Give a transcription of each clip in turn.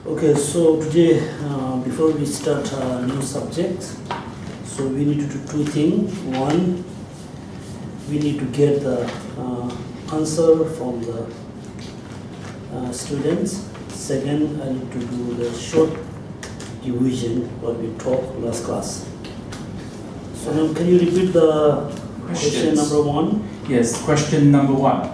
Okay, so today, before we start a new subject, so we need to do two things. One, we need to get the answer from the students. Second, I need to do the short division what we taught last class. So now, can you repeat the question number one? Yes, question number one.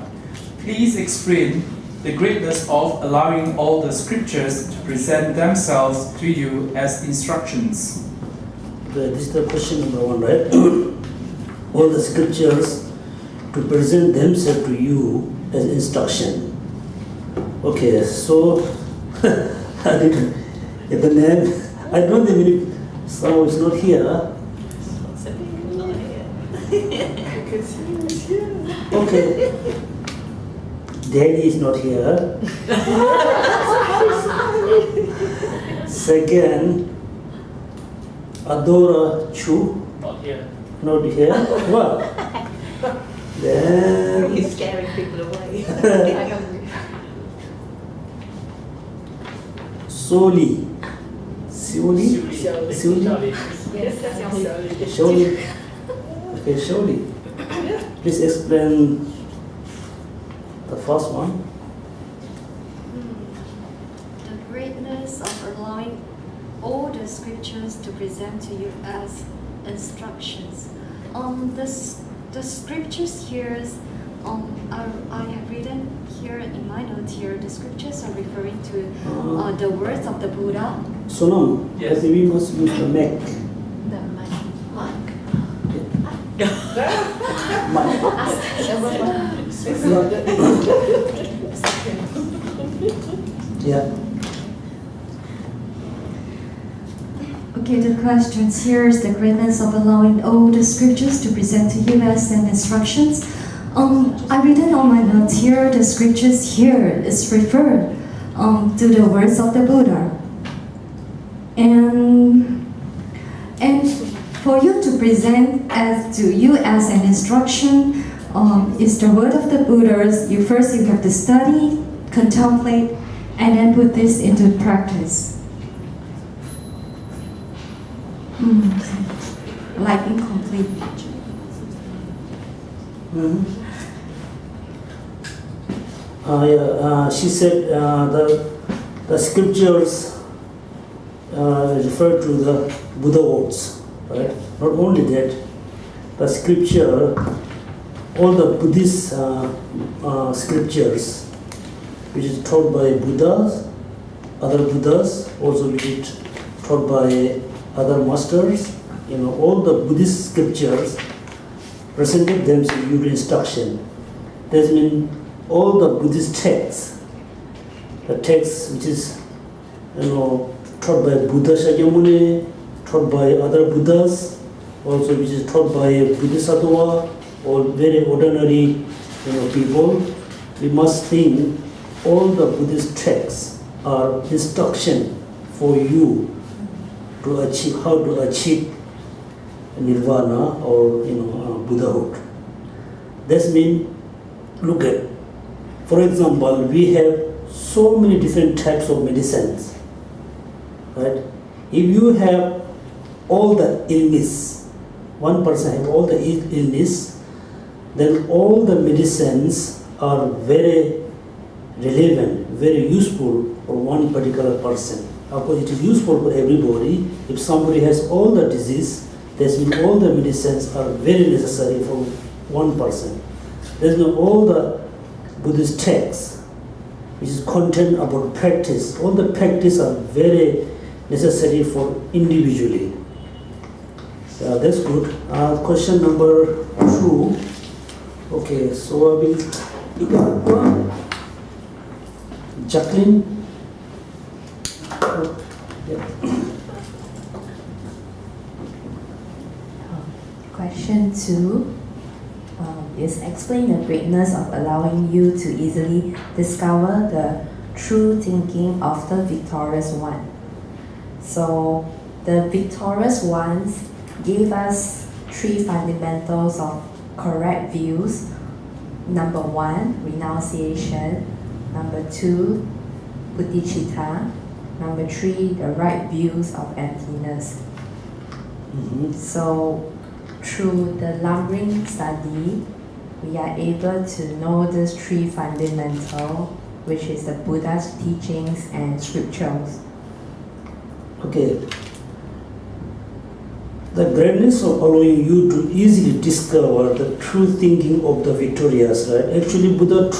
Please explain the greatness of allowing all the scriptures to present themselves to you as instructions. This is the question number one, right? All the scriptures to present themselves to you as instruction. Okay, so I didn't get the name. I don't think many, so it's not here. Okay. Daddy is not here. Second, Adora Chu. Not here. Not here. What? Then He's scaring people away. Soli. Soli? Soli? Yes, that's Sholi. Okay, Sholi. Please explain the first one. The greatness of allowing all the scriptures to present to you as instructions. The scriptures here, I have written here in my notes here, the scriptures are referring to the words of the Buddha. Sonam, Yes. we must use the Mac. The mark. Yeah. Okay, the questions here is the greatness of allowing all the scriptures to present to you as an instructions. I written on my notes here, the scriptures here is referred to the words of the Buddha. And for you to present to you as an instruction is the word of the Buddhas. You have to study, contemplate, and then put this into practice. Like incomplete. She said the scriptures refer to the Buddha words, right? Not only that, the scripture, all the Buddhist scriptures, which is taught by Buddhas, other Buddhas, also which is taught by other masters, all the Buddhist scriptures presented themselves to instruction. That means all the Buddhist texts, the texts which is taught by Buddha Shakyamuni, taught by other Buddhas, also which is taught by Bodhisattva or very ordinary people, we must think all the Buddhist texts are instruction for you to achieve how to achieve nirvana or Buddhahood. That means, look at, for example, we have so many different types of medicines, right? If you have all the illness, one person have all the illness, then all the medicines are very relevant, very useful for one particular person. Of course, it is useful for everybody. If somebody has all the disease, that means all the medicines are very necessary for one person. That means all the Buddhist texts, which is content about practice, all the practice are very necessary for individually. Yeah, that's good. Question number 2. Okay, so I will Jacqueline. Question 2 is explain the greatness of allowing you to easily discover the true thinking of the victorious one. So the victorious ones gave us 3 fundamentals of correct views. Number 1, renunciation. Number 2, bodhicitta. Number 3, the right views of emptiness. Mhm. So, through the Lamrim study, we are able to know these 3 fundamental, which is the Buddha's teachings and scriptures. Okay. The greatness of allowing you to easily discover the true thinking of the victorious, right? Actually, Buddha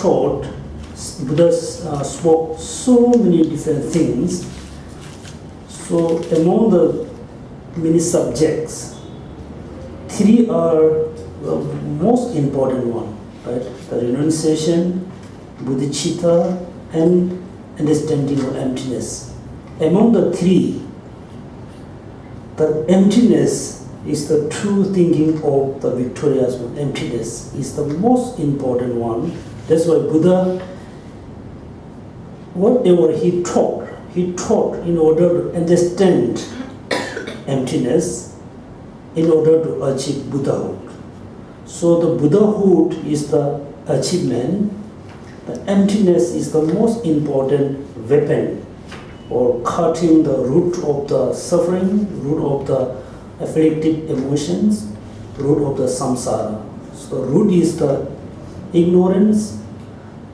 spoke so many different things. So among the many subjects, 3 are the most important one, right? The renunciation, bodhicitta, and understanding of emptiness. Among the 3, the emptiness is the true thinking of the victorious one. Emptiness is the most important one. That's why Buddha, whatever he taught in order to understand emptiness, in order to achieve Buddhahood. So the Buddhahood is the achievement. The emptiness is the most important weapon, or cutting the root of the suffering, root of the afflictive emotions, root of the samsara. So root is the ignorance,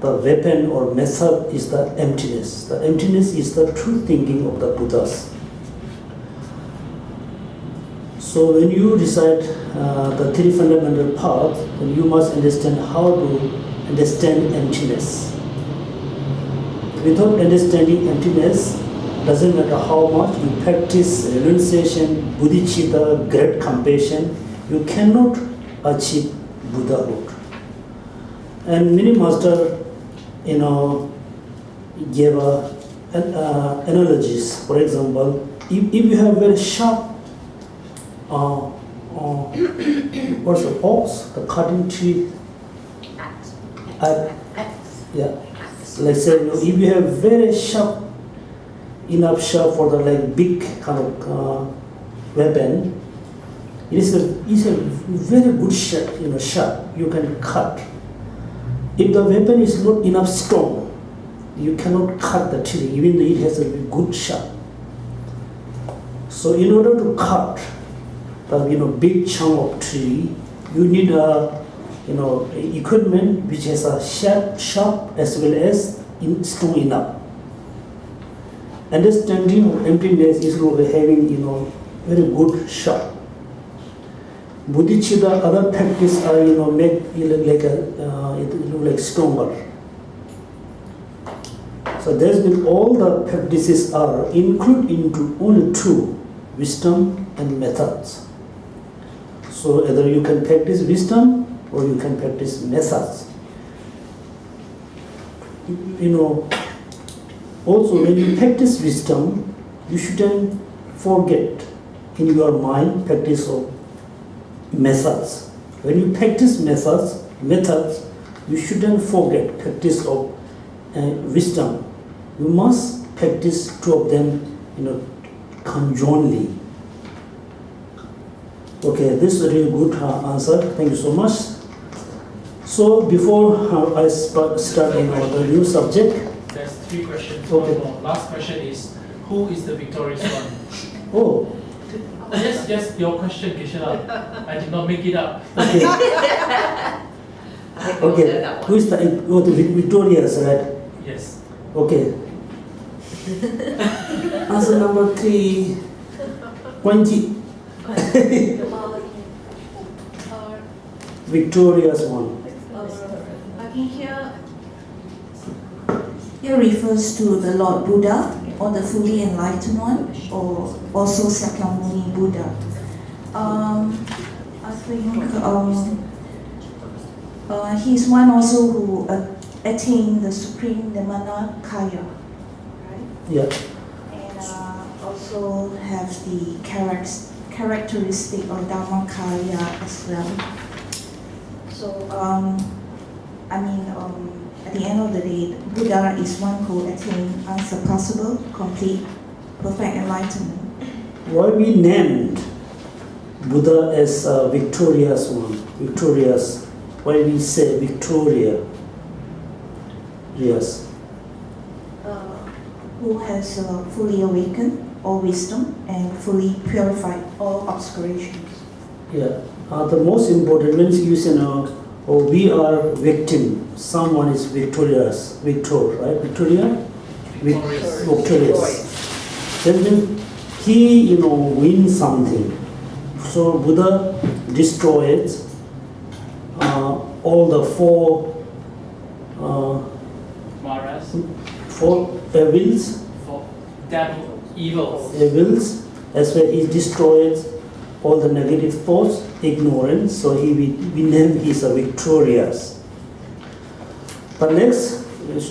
the weapon or method is the emptiness. The emptiness is the true thinking of the Buddhas. So when you recite the 3 fundamental paths, then you must understand how to understand emptiness. Without understanding emptiness, doesn't matter how much you practice renunciation, bodhicitta, great compassion, you cannot achieve Buddhahood. And many masters, gave analogies. For example, if you have very sharp, what's the ox, the cutting tree? Yeah. Let's say if you have very sharp, enough sharp for the big kind of weapon, it is a very good sharp you can cut. If the weapon is not enough strong, you cannot cut the tree, even though it has a good sharp. So in order to cut the big chunk of tree, you need equipment which has a sharp as well as strong enough. Understanding of emptiness is having very good sharp. Bodhicitta, other practice are make it look like stronger. So there's been all the practices are included into only 2, wisdom and methods. So either you can practice wisdom or you can practice methods. Also when you practice wisdom, you shouldn't forget in your mind practice of methods. When you practice methods, you shouldn't forget practice of wisdom. You must practice 2 of them, conjointly. Okay, this is a really good answer. Thank you so much. So before I start the new subject, There's 3 questions. Okay. One more. Last question is, who is the victorious one? oh, Yes, your question, Geshe Lab. I did not make it up. okay, okay. Who is the victorious, right? Yes. Okay. Answer number 3, Guanji. Victorious one. Here refers to the Lord Buddha, or the fully enlightened one, or also Sakyamuni Buddha. I think he's one also who attained the supreme Dhammakaya, right? Yeah. And also have the characteristic of Dhammakaya as well. So, at the end of the day, Buddha is one who attained unsurpassable, complete, perfect enlightenment. Why we named Buddha as a victorious one? Victorious. Why we say Victoria? Yes. who has fully awakened all wisdom and fully purified all obscurations. Yeah. The most important when you say now, oh, we are victim. Someone is victorious. Victor, right? Victoria? Victorious. Then he, wins something. So Buddha destroys all the four Maras, evils. for devil, evils. As well he destroys all the negative thoughts, ignorance. So we name he's a victorious. But next,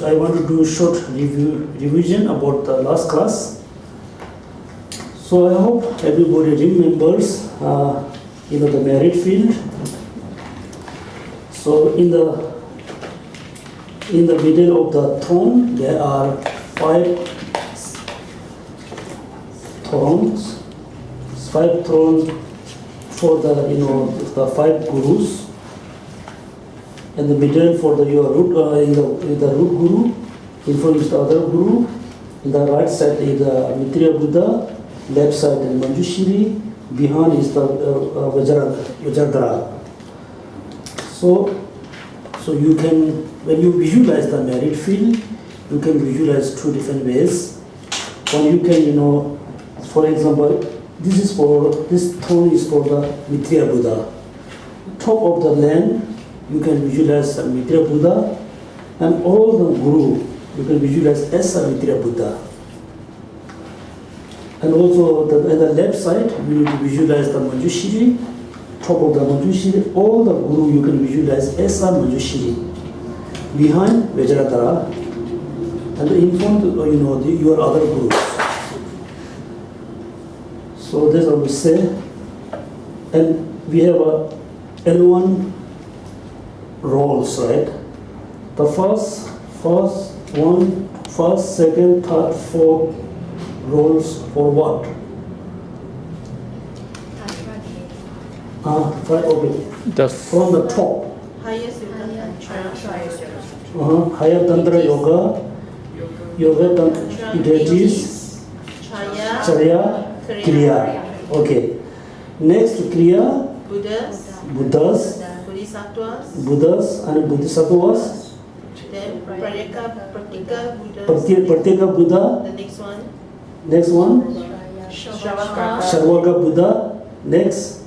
I want to do a short revision about the last class. So I hope everybody remembers, the merit field. So in the middle of the throne, there are 5 thrones. 5 thrones for the the 5 gurus. In the middle for the your root, the root guru. In front is the other guru. In the right side is the Maitreya Buddha. Left side is Manjushri. Behind is the Vajradhara. So you can, when you visualize the merit field, you can visualize 2 different ways. One, you can, for example, this throne is for the Maitreya Buddha. Top of the land, you can visualize Maitreya Buddha, and all the guru, you can visualize as a Maitreya Buddha. And also at the left side, you need to visualize the Manjushri. Top of the Manjushri, all the guru you can visualize as a Manjushri. Behind Vajradhara, and in front, your other gurus. So that's what we say. And we have 11 roles, right? The first, second, third, fourth roles for what? From the top. Higher Tantra Yoga, deities, Charya, Kriya. Okay. Next, Kriya, Buddhas, and Bodhisattvas. Then Pratyeka Buddha. The Next one, Shavaka, Sharvaka Buddha. Next,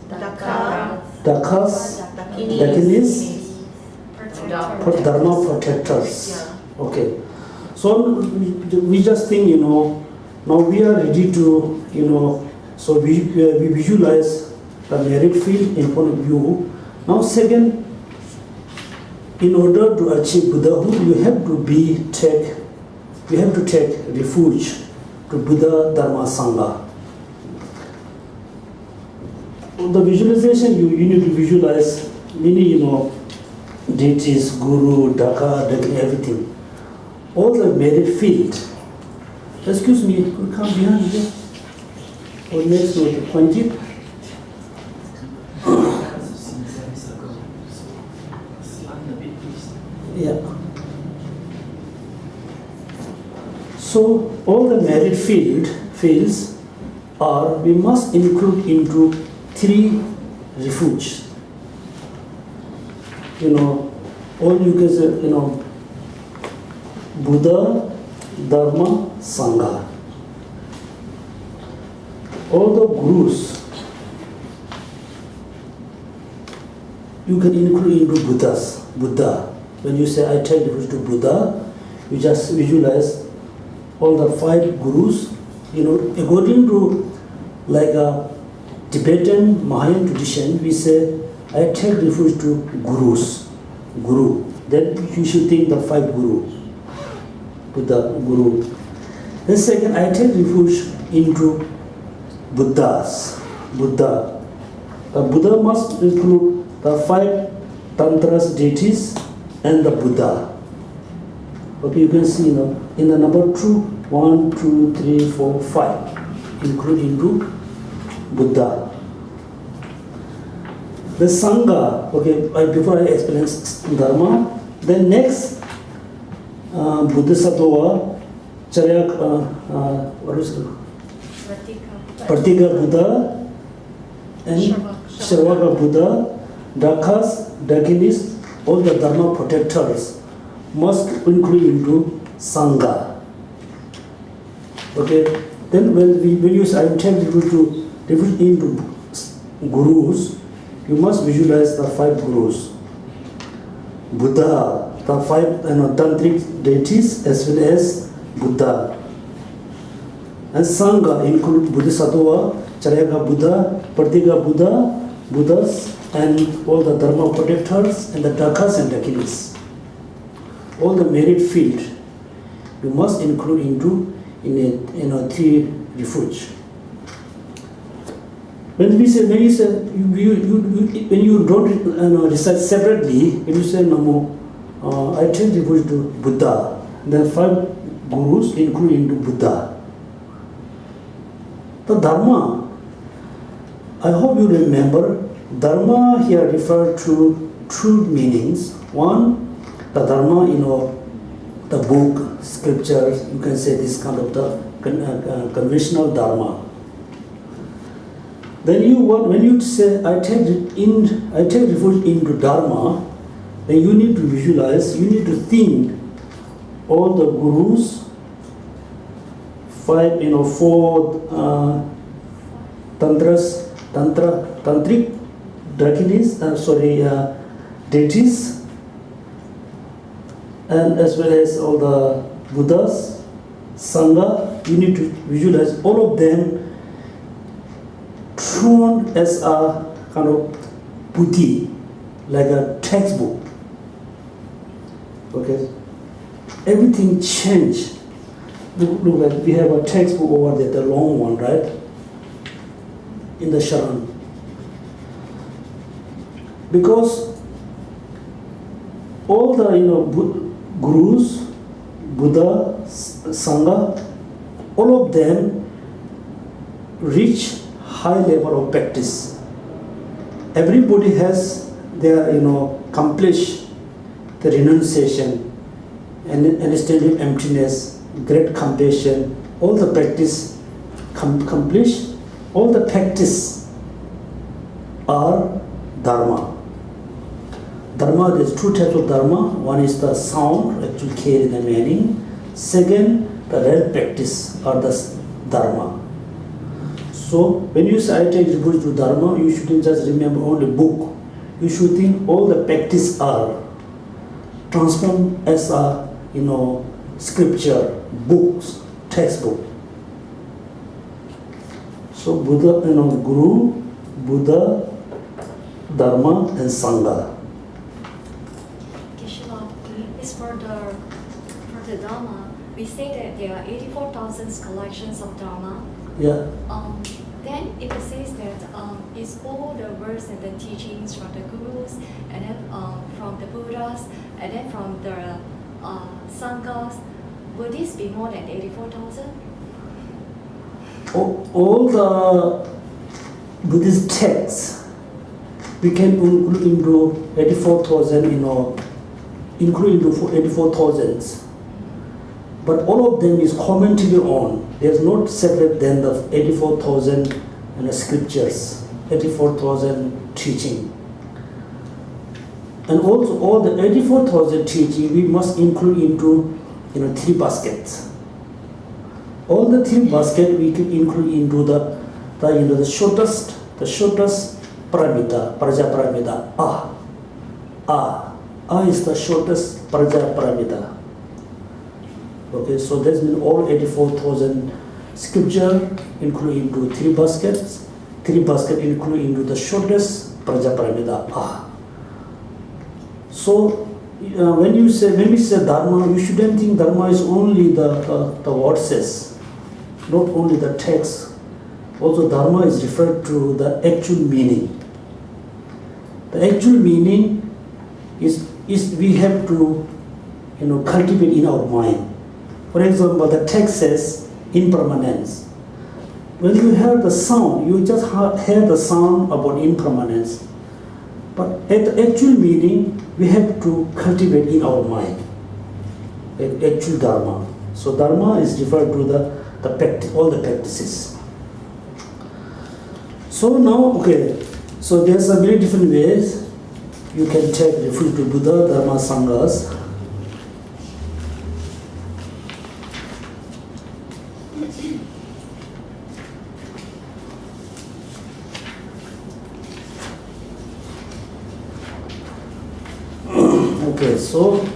Dakas, Dakinis, Dharma protectors. Okay. So we just think, now we are ready to, so we visualize the merit field in front of you. Now second, in order to achieve Buddhahood, you have to take refuge to Buddha, Dharma, Sangha. The visualization, you need to visualize many, deities, guru, Daka, everything. All the merit field. Excuse me, could you come behind here? Or next to the point it. Yeah. So all the merit fields are, we must include into 3 refuges. All you can say, Buddha, Dharma, Sangha. All the gurus, you can include into Buddha. When you say, I take refuge to Buddha, you just visualize all the 5 gurus. According to like a Tibetan Mahayan tradition, we say, I take refuge to Guru. Then you should think the 5 gurus. Buddha, Guru. Then second, I take refuge into Buddha. The Buddha must include the 5 Tantras deities and the Buddha. Okay, you can see in the number 2, 1, 2, 3, 4, 5, include into Buddha. The Sangha, okay, before I explain Dharma, then next, Bodhisattva, what is it? Pratika. Pratika Buddha and Sharvaka Buddha, Dakas, Dakinis, all the Dharma protectors must include into Sangha. Okay, then when you I tell people to refer into gurus, you must visualize the 5 gurus. Buddha, the 5 tantric deities as well as Buddha. And Sangha include Bodhisattva, Charaka Buddha, Pratika Buddha, Buddhas, and all the Dharma protectors and the Dakas and Dakinis. All the merit field you must include into in a 3 refuge. When you say when you don't recite separately, if you say Namo, I change refuge to Buddha. Then 5 gurus include into Buddha. The Dharma, I hope you remember, Dharma here refer to 2 meanings. One, the Dharma, the book, scriptures, you can say this kind of the conventional Dharma. Then when you say I take refuge into Dharma, then you need to visualize, you need to think all the gurus, 4 tantric dakinis, deities, and as well as all the Buddhas, Sangha. You need to visualize all of them thrown as a kind of puthi, like a textbook. Okay, everything changed. Look at, we have a textbook over there, the long one, right? In the Sharan. Because all the gurus, Buddha, Sangha, all of them reach high level of practice. Everybody has their accomplished the renunciation and understanding emptiness, great compassion, all the practice accomplished, all the practice are Dharma. Dharma, there's 2 types of Dharma. One is the sound, actually carry the meaning. Second, the real practice are the Dharma. So when you say I take refuge to Dharma, you shouldn't just remember only book. You should think all the practice are transformed as a scripture, books, textbook. So Buddha, Guru, Buddha, Dharma, and Sangha. Geshe Lobsang, is for the Dharma, we say that there are 84,000 collections of Dharma. Yeah. Then it says that it's all the words and the teachings from the gurus, and then from the Buddhas, and then from the Sanghas. Will this be more than 84,000? All the Buddhist texts we can include into 84,000, include into 84,000. But all of them is commentary on. There's not separate than the 84,000 scriptures, 84,000 teaching. And also all the 84,000 teaching we must include into 3 baskets. All the 3 baskets we can include into the shortest paramita, praja paramita. A is the shortest praja paramita. Okay, so that's mean all 84,000 scripture include into 3 baskets. 3 baskets include into the shortest praja paramita. So when we say Dharma, you shouldn't think Dharma is only the verses, not only the text. Also Dharma is referred to the actual meaning. The actual meaning is we have to cultivate in our mind. For example, the text says impermanence. When you hear the sound, you just hear the sound about impermanence. But at the actual meaning, we have to cultivate in our mind, actual Dharma. So dharma is referred to all the practices. So now, okay, so there's a very different ways you can take refuge to Buddha, Dharma, Sanghas. Okay, so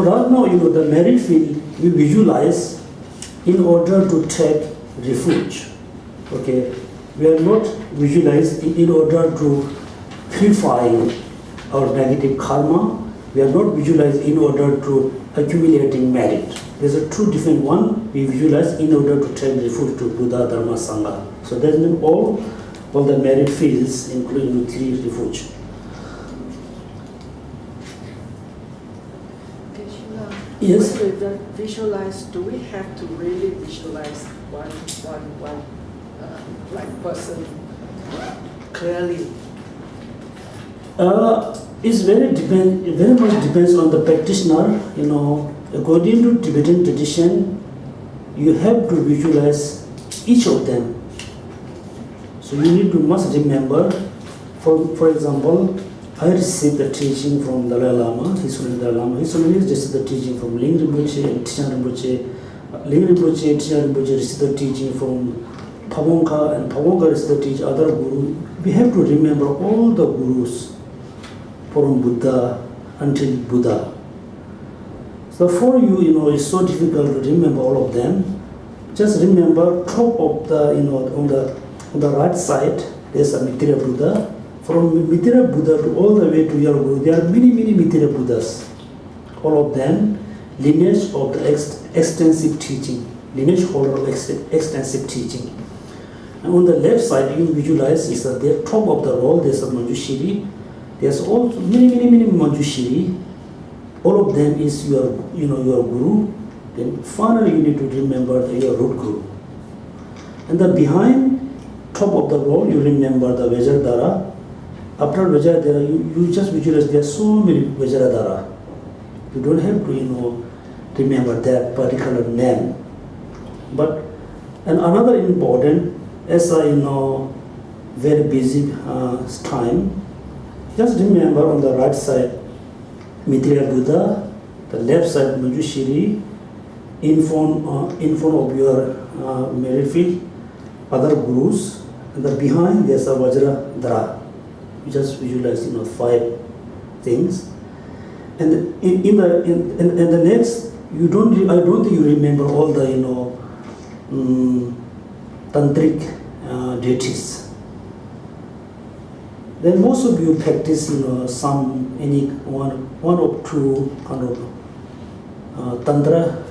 right now, the merit field we visualize in order to take refuge. Okay, we are not visualized in order to purify our negative karma. We are not visualized in order to accumulating merit. There's a two different one. We visualize in order to take refuge to Buddha, Dharma, Sangha. So that means all the merit fields, including three refuge. Yes. When we visualize, do we have to really visualize one person clearly? It's very much depends on the practitioner. According to Tibetan tradition, you have to visualize each of them. So you must remember. For example, I received the teaching from Dalai Lama, His Holiness Dalai Lama. His Holiness received the teaching from Lamrim and Tishan Rinpoche. Lamrim and Tishan Rinpoche received the teaching from Pabongka, and Pabongka received the teaching other guru. We have to remember all the gurus from Buddha until Buddha. So for you, it's so difficult to remember all of them. Just remember top of the, on the right side, there's a Mitra Buddha. From Mitra Buddha to all the way to your Guru, there are many Mitra Buddhas. All of them lineage of the extensive teaching, lineage holder of extensive teaching. And on the left side, you visualize is that the top of the roll, there's a Manjushri. There's also many Manjushri. All of them is your Guru. Then finally, you need to remember your root Guru. And then behind, top of the roll, you remember the Vajradhara. After Vajradhara, you just visualize there are so many Vajradhara. You don't have to, remember that particular name. And another important, as I very busy time, just remember on the right side, Mitra Buddha, the left side Manjushri, in front of your merit field, other gurus, and the behind there's a Vajradhara. You just visualize 5 things, and in the next I don't think you remember all the tantric deities. Then most of you practice any one or two kind of tantra.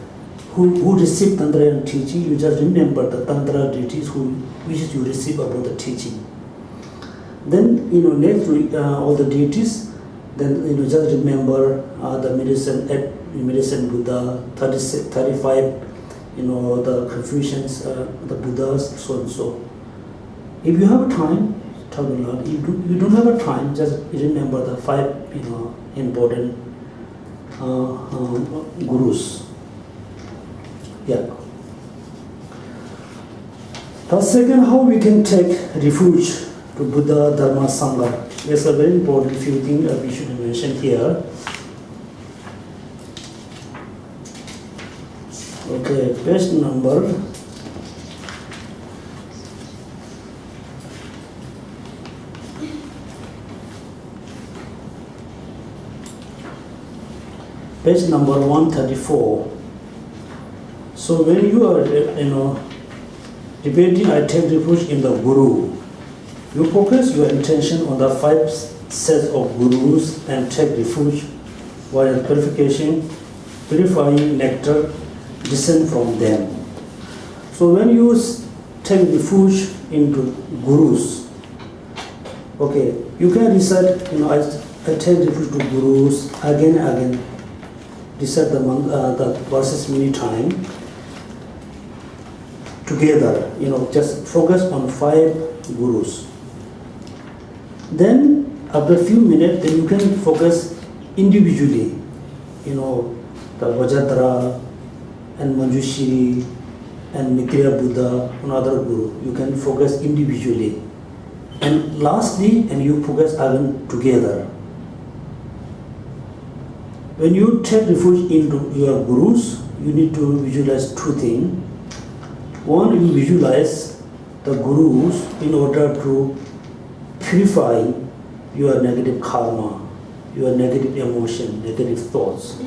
Who receive tantra and teaching, you just remember the tantra deities which you receive about the teaching. Then next week all the deities. Then just remember the medicine Buddha, 35 the Confucians, the Buddhas, so and so. If you have time, talk a lot. If you don't have a time, just remember the 5 important gurus. Yeah. The second, how we can take refuge to Buddha, Dharma, Sangha. There's a very important few things we should mention here. Okay, page number 134. So when you are, debating, I take refuge in the Guru. You focus your intention on the 5 sets of gurus and take refuge while purifying nectar descend from them. So when you take refuge into gurus, okay, you can recite, I take refuge to gurus again and again. Recite the verses many times together. Just focus on 5 gurus. Then after a few minutes, then you can focus individually, you know, the Vajradhara and Manjushri and Maitreya Buddha and other guru. You can focus individually. And lastly, and you focus again together. When you take refuge into your gurus, you need to visualize two things. One, you visualize the gurus in order to purify your negative karma, your negative emotion, negative thoughts.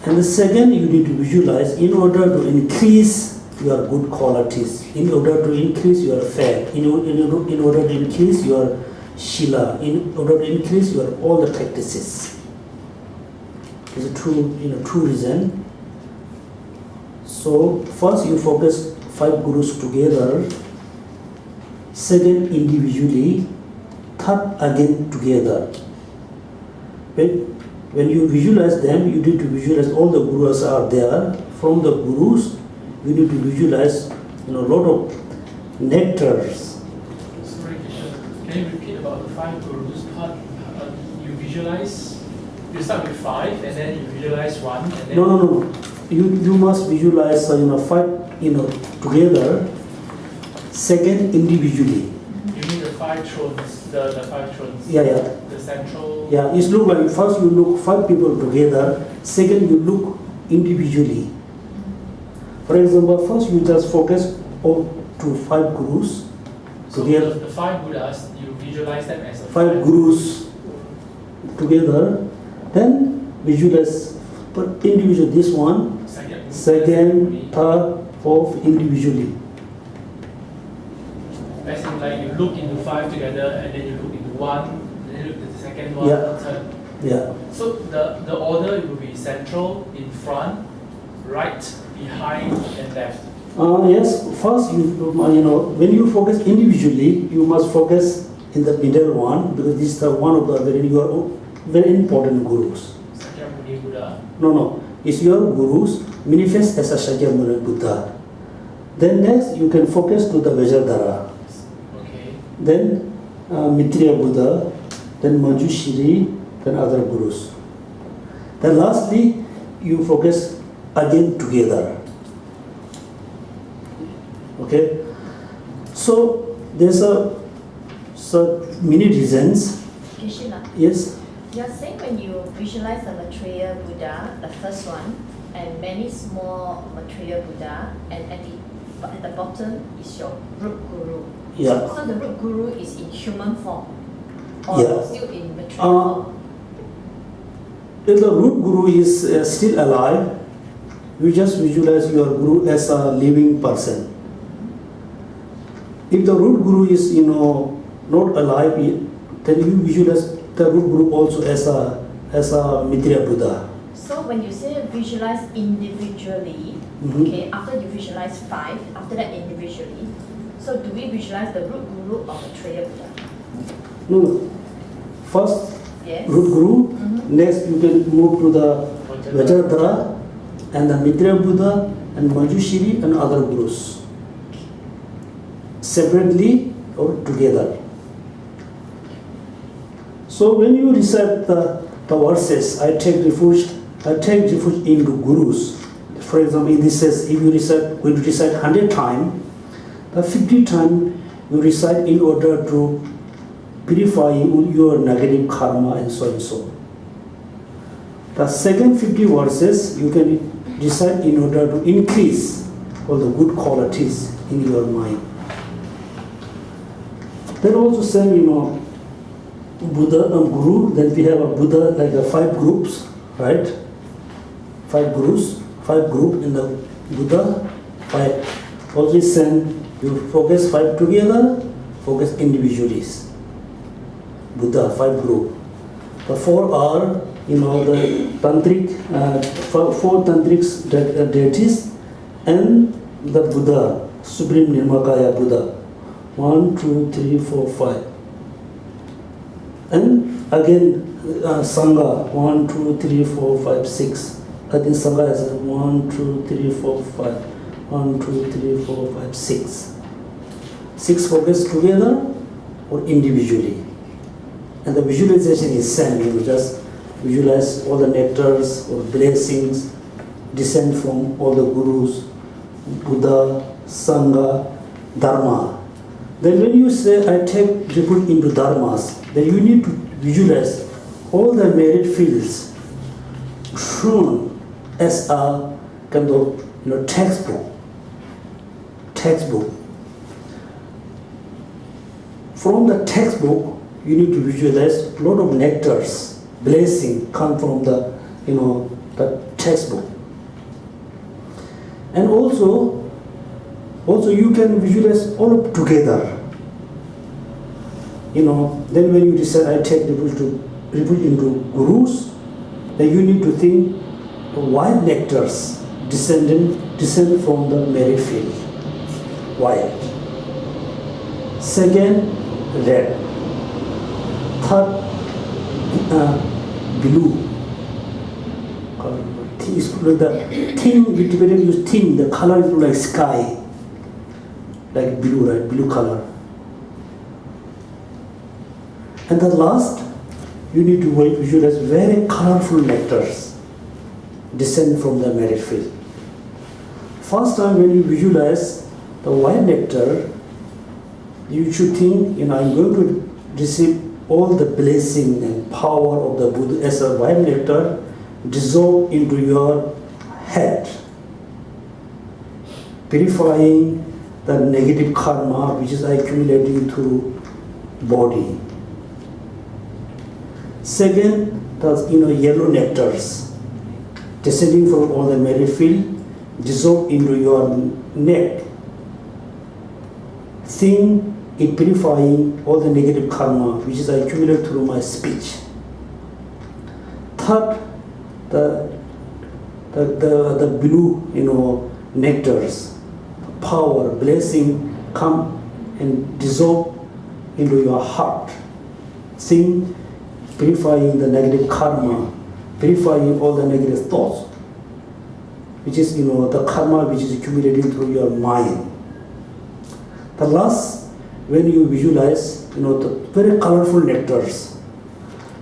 And the second, you need to visualize in order to increase your good qualities, in order to increase your faith, in order to increase your shila, in order to increase your all the practices. It's a two reason. So first you focus 5 gurus together, second individually, third again together. When you visualize them, you need to visualize all the gurus are there. From the gurus, you need to visualize a lot of nectars. Sorry, Geshe, can you repeat about the 5 gurus? You visualize, you start with 5 and then you visualize 1 and then... No. You must visualize 5 together, second individually. You mean the 5 thrones, the 5 thrones? Yeah. The central... Yeah, it's look like first you look 5 people together, second you look individually. For example, first you just focus to 5 gurus So together. the 5 Buddhas, you visualize them as 5 gurus together, then visualize per individual this one, second, third, fourth individually. As in like you look into 5 together and then you look into 1, and then you look at the second one, Yeah. third. Yeah. So the order will be central, in front, right, behind, and left. Yes, first when you focus individually, you must focus in the middle one because this is one of the very important gurus. Sakyamuni Buddha. No, it's your gurus manifest as a Sakyamuni Buddha. Then next you can focus to the Vajradhara. Okay. Then Maitreya Buddha, then Manjushri, then other gurus. Then lastly, you focus again together. Okay, so there's many reasons. Geshe, Yes. you're saying when you visualize the Maitreya Buddha, the first one, and many small Maitreya Buddha, and at the bottom is your root guru. Yeah. So the root guru is in human form, or Yeah. still in Maitreya form. If the root guru is still alive, you just visualize your guru as a living person. If the root guru is not alive, then you visualize the root guru also as a Maitreya Buddha. So when you say visualize individually, okay, after you visualize 5, after that individually, so do we visualize the root guru or Maitreya Buddha? No. First Yes. root guru, next you can move to the Vajradhara and the Maitreya Buddha and Manjushri and other gurus. Separately or together. So when you recite the verses, I take refuge into gurus. For example, this says if you going to recite 100 times, the 50 times you recite in order to purify your negative karma and so and so. The second 50 verses you can recite in order to increase all the good qualities in your mind. Then also same, Buddha and Guru, then we have a Buddha like 5 groups, right? 5 gurus, 5 group in the Buddha, 5. Also same, you focus 5 together, focus individually. Buddha, 5 group. The 4 are, the tantric, 4 tantric deities and the Buddha, Supreme Nirmakaya Buddha. 1, 2, 3, 4, 5. And again, Sangha, 1, 2, 3, 4, 5, 6. I think Sangha has 1, 2, 3, 4, 5. 1, 2, 3, 4, 5, 6. 6 focus together or individually. And the visualization is same, just visualize all the nectars or blessings descend from all the gurus, Buddha, Sangha, Dharma. Then when you say, I take refuge into Dharmas, then you need to visualize all the merit fields shown as a kind of textbook. From the textbook, you need to visualize a lot of nectars, blessing come from the the textbook. And also you can visualize all of together. Then when you decide I take refuge into gurus, then you need to think white nectars descend from the merit field. White. Second, red. Third, blue. The thin, we typically use thin, the color is like sky, like blue, right? Blue color. And the last, you need to visualize very colorful nectars descend from the merit field. First time when you visualize the white nectar, you should think, I'm going to receive all the blessing and power of the Buddha as a white nectar dissolve into your head, purifying the negative karma which is accumulating through body. Second, the yellow nectars descending from all the merit field dissolve into your neck, think in purifying all the negative karma which is accumulated through my speech. Third, the blue nectars, power, blessing come and dissolve into your heart. Think purifying the negative karma, purifying all the negative thoughts, which is the karma which is accumulating through your mind. The last, when you visualize the very colorful nectars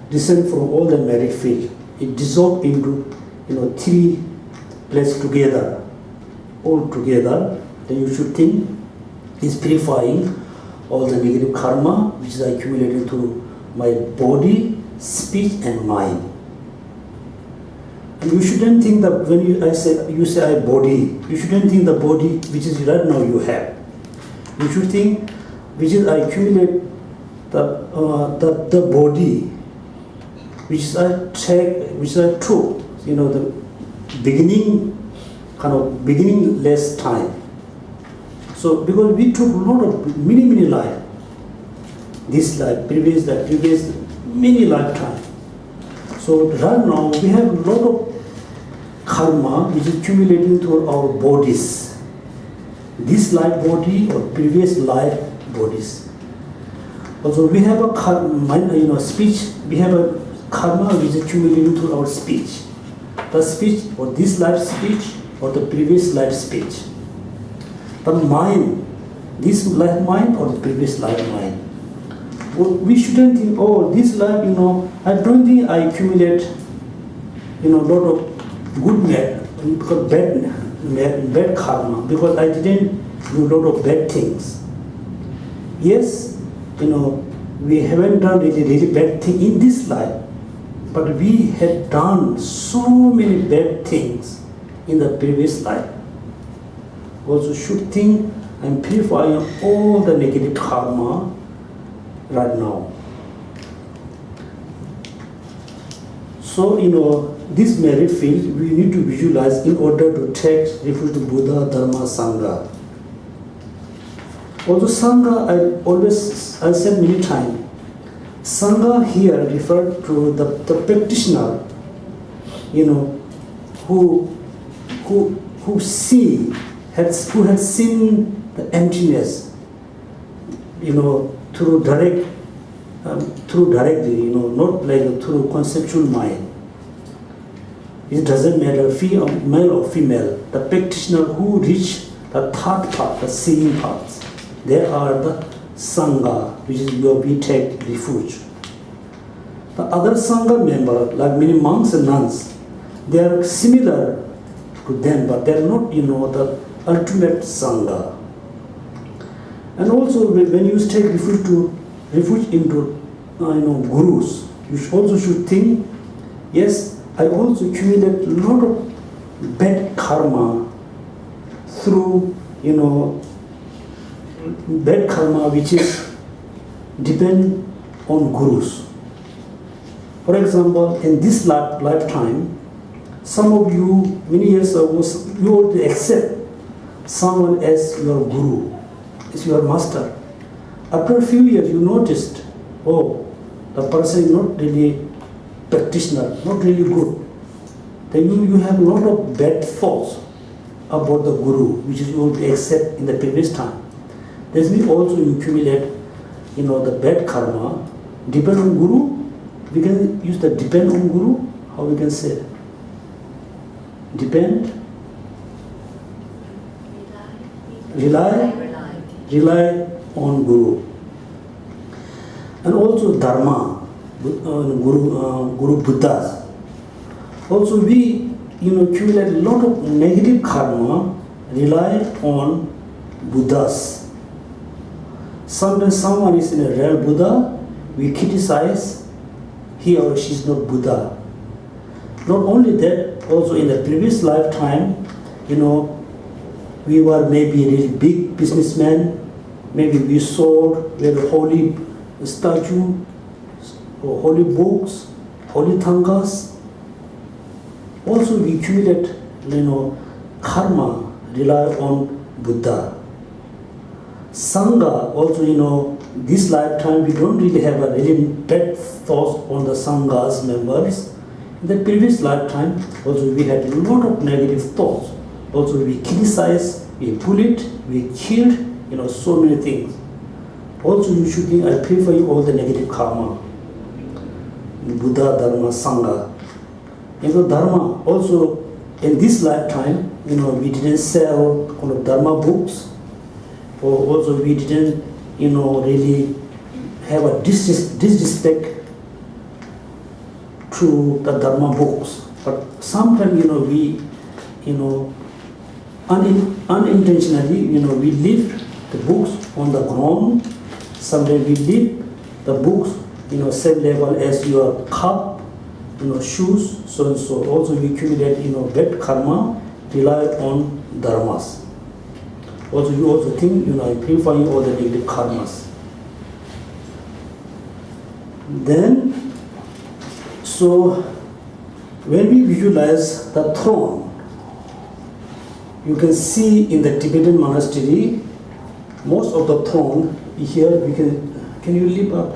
descend from all the merit field, it dissolves into three placed together, all together. Then you should think is purifying all the negative karma which is accumulated through my body, speech and mind. And you shouldn't think that when you say I body, you shouldn't think the body which is right now you have. You should think which is I accumulate the body which I took, the beginningless time. So because we took a lot of many life, this life, previous, many lifetime. So right now we have a lot of karma which is accumulating through our bodies, this life body or previous life bodies. Also we have a speech, we have a karma which is accumulating through our speech. The speech or this life speech or the previous life speech. The mind, this life mind or the previous life mind. We shouldn't think, this life, I don't think I accumulate, a lot of good bad karma because I didn't do a lot of bad things. Yes, we haven't done really bad thing in this life, but we had done so many bad things in the previous life. Also should think I'm purifying all the negative karma right now. So, this merit field we need to visualize in order to take refuge to Buddha, Dharma, Sangha. Also Sangha, I said many times, Sangha here referred to the practitioner, who has seen the emptiness, through directly, not like through conceptual mind. It doesn't matter male or female. The practitioner who reach the third part, the seeing parts, they are the Sangha, which is where we take refuge. The other Sangha member, like many monks and nuns, they are similar to them, but they are not, the ultimate Sangha. And also, when you take refuge into, gurus, you also should think, yes, I also accumulate a lot of bad karma through, bad karma which is depend on gurus. For example, in this lifetime, some of you, many years ago, you already accept someone as your guru, as your master. After a few years, you noticed, oh, the person is not really practitioner, not really good. Then you have a lot of bad thoughts about the guru, which is you already accept in the previous time. This means also you accumulate, the bad karma. Depend on guru. We can use the depend on guru. How we can say it? Depend. Rely on guru. And also dharma, guru Buddhas. Also we accumulate a lot of negative karma, rely on Buddhas. Sometimes someone is in a real Buddha, we criticize he or she is not Buddha. Not only that, also in the previous lifetime, we were maybe really big businessmen, maybe we sold very holy statue, or holy books, holy tangas. Also we accumulate, karma, rely on Buddha. Sangha, also, this lifetime we don't really have a really bad thoughts on the Sangha's members. In the previous lifetime, also we had a lot of negative thoughts. Also we criticized, we bullied, we killed, so many things. Also you should think, I pray for you all the negative karma. Buddha, Dharma, Sangha. Dharma, also in this lifetime, we didn't sell kind of Dharma books, or also we didn't, really have a disrespect to the Dharma books. But sometimes, we, unintentionally, we leave the books on the ground. Sometimes we leave the books, same level as your cup, shoes, so and so. Also we accumulate, bad karma, rely on dharmas. Also you also think, I pray for you all the negative karmas. Then, so when we visualize the throne, you can see in the Tibetan monastery, most of the throne here, we can you lift up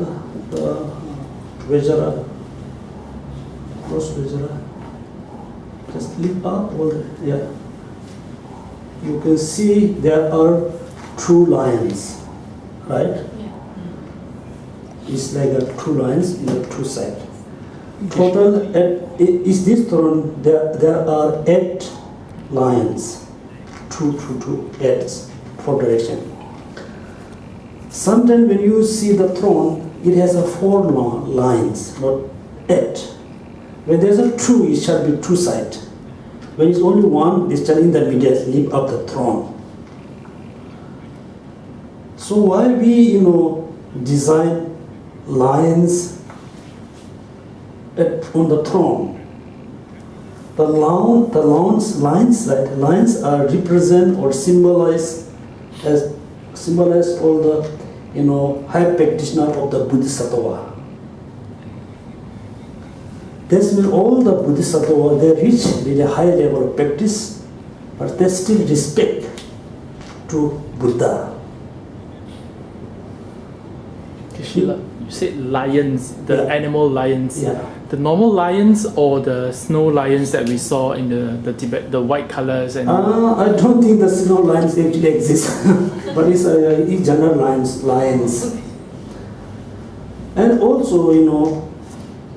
the Vajra, cross Vajra, just lift up all the, yeah. You can see there are two lions, right? Yeah. It's like two lions in the two sides. Total, is this throne, there are 8 lions, 8, 4 direction. Sometimes when you see the throne, it has a 4 lines, not 8. When there's a 2, it shall be 2 sides. When it's only 1, it shall in the middle lift up the throne. So why we, design lions on the throne? The lines are represent or symbolize all the high practitioner of the Bodhisattva. This means all the Bodhisattva, they reach really high level of practice, but they still respect to Buddha. You said lions, the animal lions. Yeah. The normal lions or the snow lions that we saw in the Tibet, the white colors and. I don't think the snow lions actually exist, but it's general lions. And also,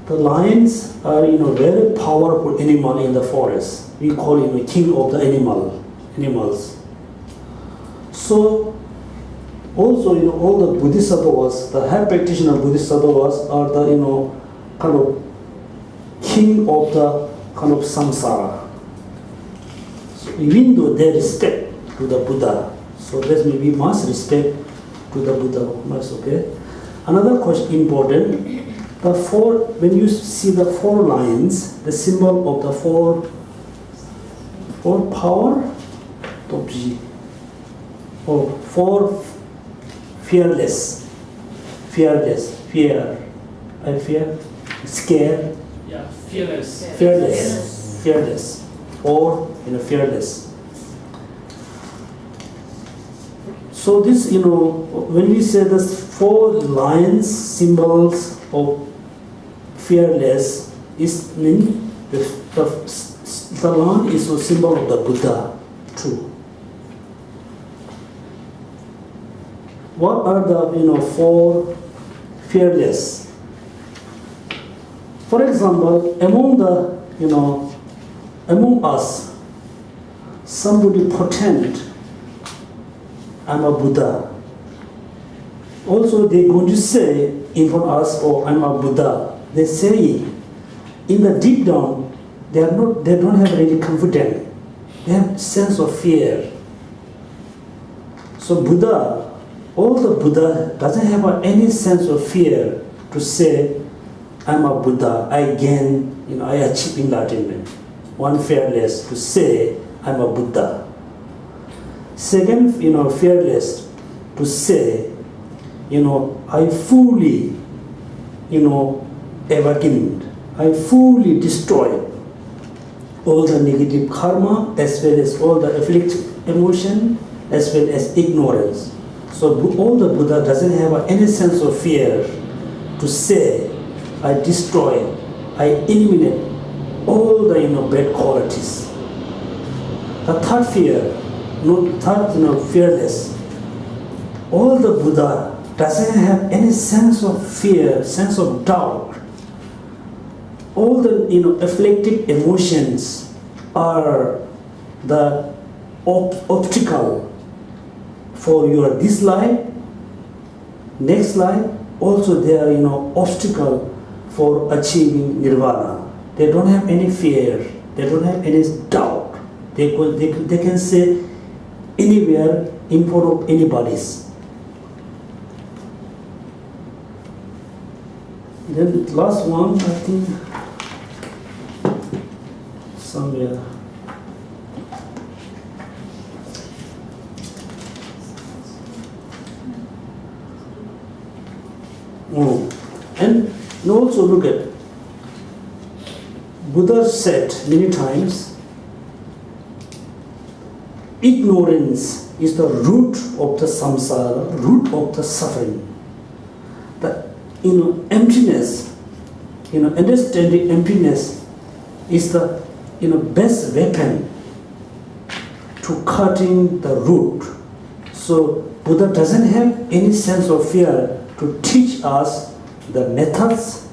the lions are very powerful animal in the forest. We call him king of the animals. So also all the Bodhisattvas, the high practitioner Bodhisattvas are the kind of king of the kind of samsara. So even though they respect to the Buddha, so there's maybe must respect to the Buddha. Must, okay. Another question important. The four, when you see the four lines, the symbol of the four power, or four fearless, fear, I fear, scared, Yeah, fearless. fearless, or fearless. So this, when we say this four lines, symbols of fearless, is mean the line is a symbol of the Buddha too. What are the four fearless? For example, among us, somebody pretend I'm a Buddha. Also, they're going to say in front of us, "Oh, I'm a Buddha." They say in the deep down, they don't have any confidence. They have sense of fear. So Buddha, all the Buddha doesn't have any sense of fear to say, "I'm a Buddha. I achieve enlightenment." One fearless to say, "I'm a Buddha." Second, fearless to say, I fully, awakened. I fully destroyed all the negative karma as well as all the afflictive emotion as well as ignorance. So all the Buddha doesn't have any sense of fear to say, I destroy, I eliminate all the bad qualities. The third fearless. All the Buddha doesn't have any sense of fear, sense of doubt. All the afflictive emotions are the obstacle for your this life, next life. Also, they are obstacle for achieving nirvana. They don't have any fear. They don't have any doubt. They can say anywhere in front of anybody's. Then the last one, I think, somewhere. And also look at, Buddha said many times, ignorance is the root of the samsara, root of the suffering. The emptiness, understanding emptiness is the best weapon to cutting the root. So Buddha doesn't have any sense of fear to teach us the methods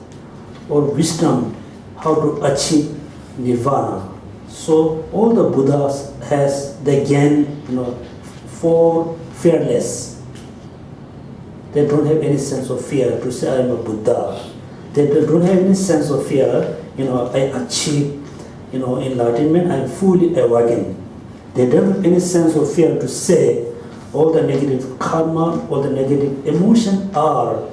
or wisdom how to achieve nirvana. So all the Buddhas has again, four fearless. They don't have any sense of fear to say I am a Buddha. They don't have any sense of fear, I achieve, enlightenment, I am fully awakened. They don't have any sense of fear to say all the negative karma, all the negative emotion are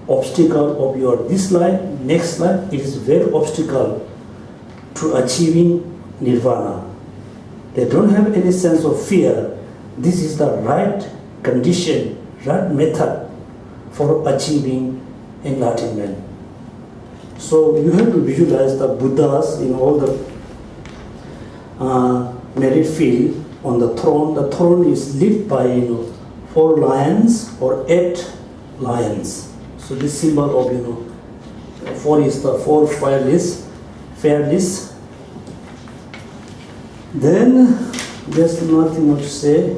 obstacle of your this life, next life. It is very obstacle to achieving nirvana. They don't have any sense of fear. This is the right condition, right method for achieving enlightenment. So you have to visualize the Buddhas in all the merit field on the throne. The throne is lit by 4 lions or 8 lions. So this symbol of 4 is the 4 fearless. Then there's nothing much to say.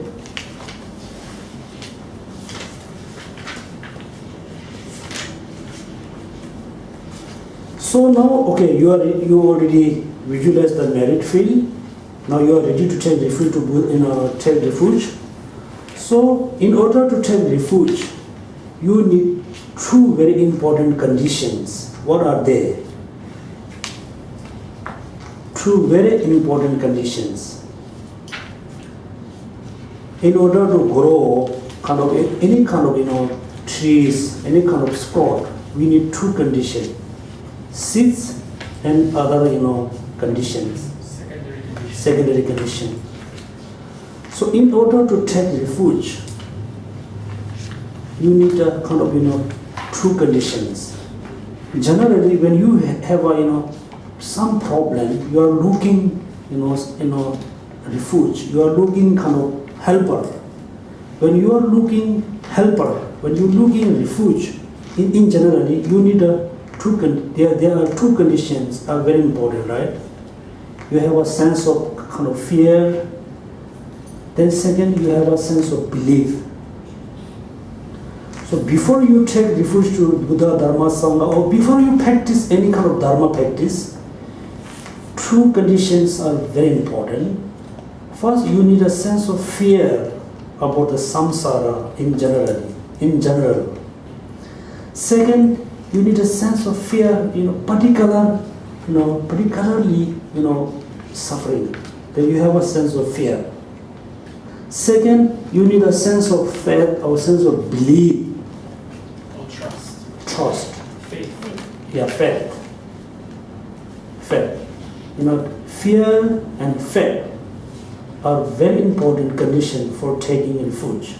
So now, okay, you already visualized the merit field. Now you are ready to take refuge take refuge. So in order to take refuge, you need 2 very important conditions. What are they? two very important conditions. In order to grow kind of any kind of trees, any kind of sprout, we need two conditions: seeds and other conditions, secondary condition. So in order to take refuge, you need a kind of two conditions. Generally, when you have a some problem, you are looking refuge. You are looking kind of helper. When you are looking helper, when you are looking refuge, in generally you need there are two conditions are very important, right? You have a sense of kind of fear. Then second, you have a sense of belief. So before you take refuge to Buddha, Dharma, Sangha, or before you practice any kind of Dharma practice, two conditions are very important. First, you need a sense of fear about the samsara in general. Second, you need a sense of fear, particularly, suffering. Then you have a sense of fear. Second, you need a sense of faith or sense of belief. Or Trust. faith. Yeah, faith. Fear and faith are very important conditions for taking refuge.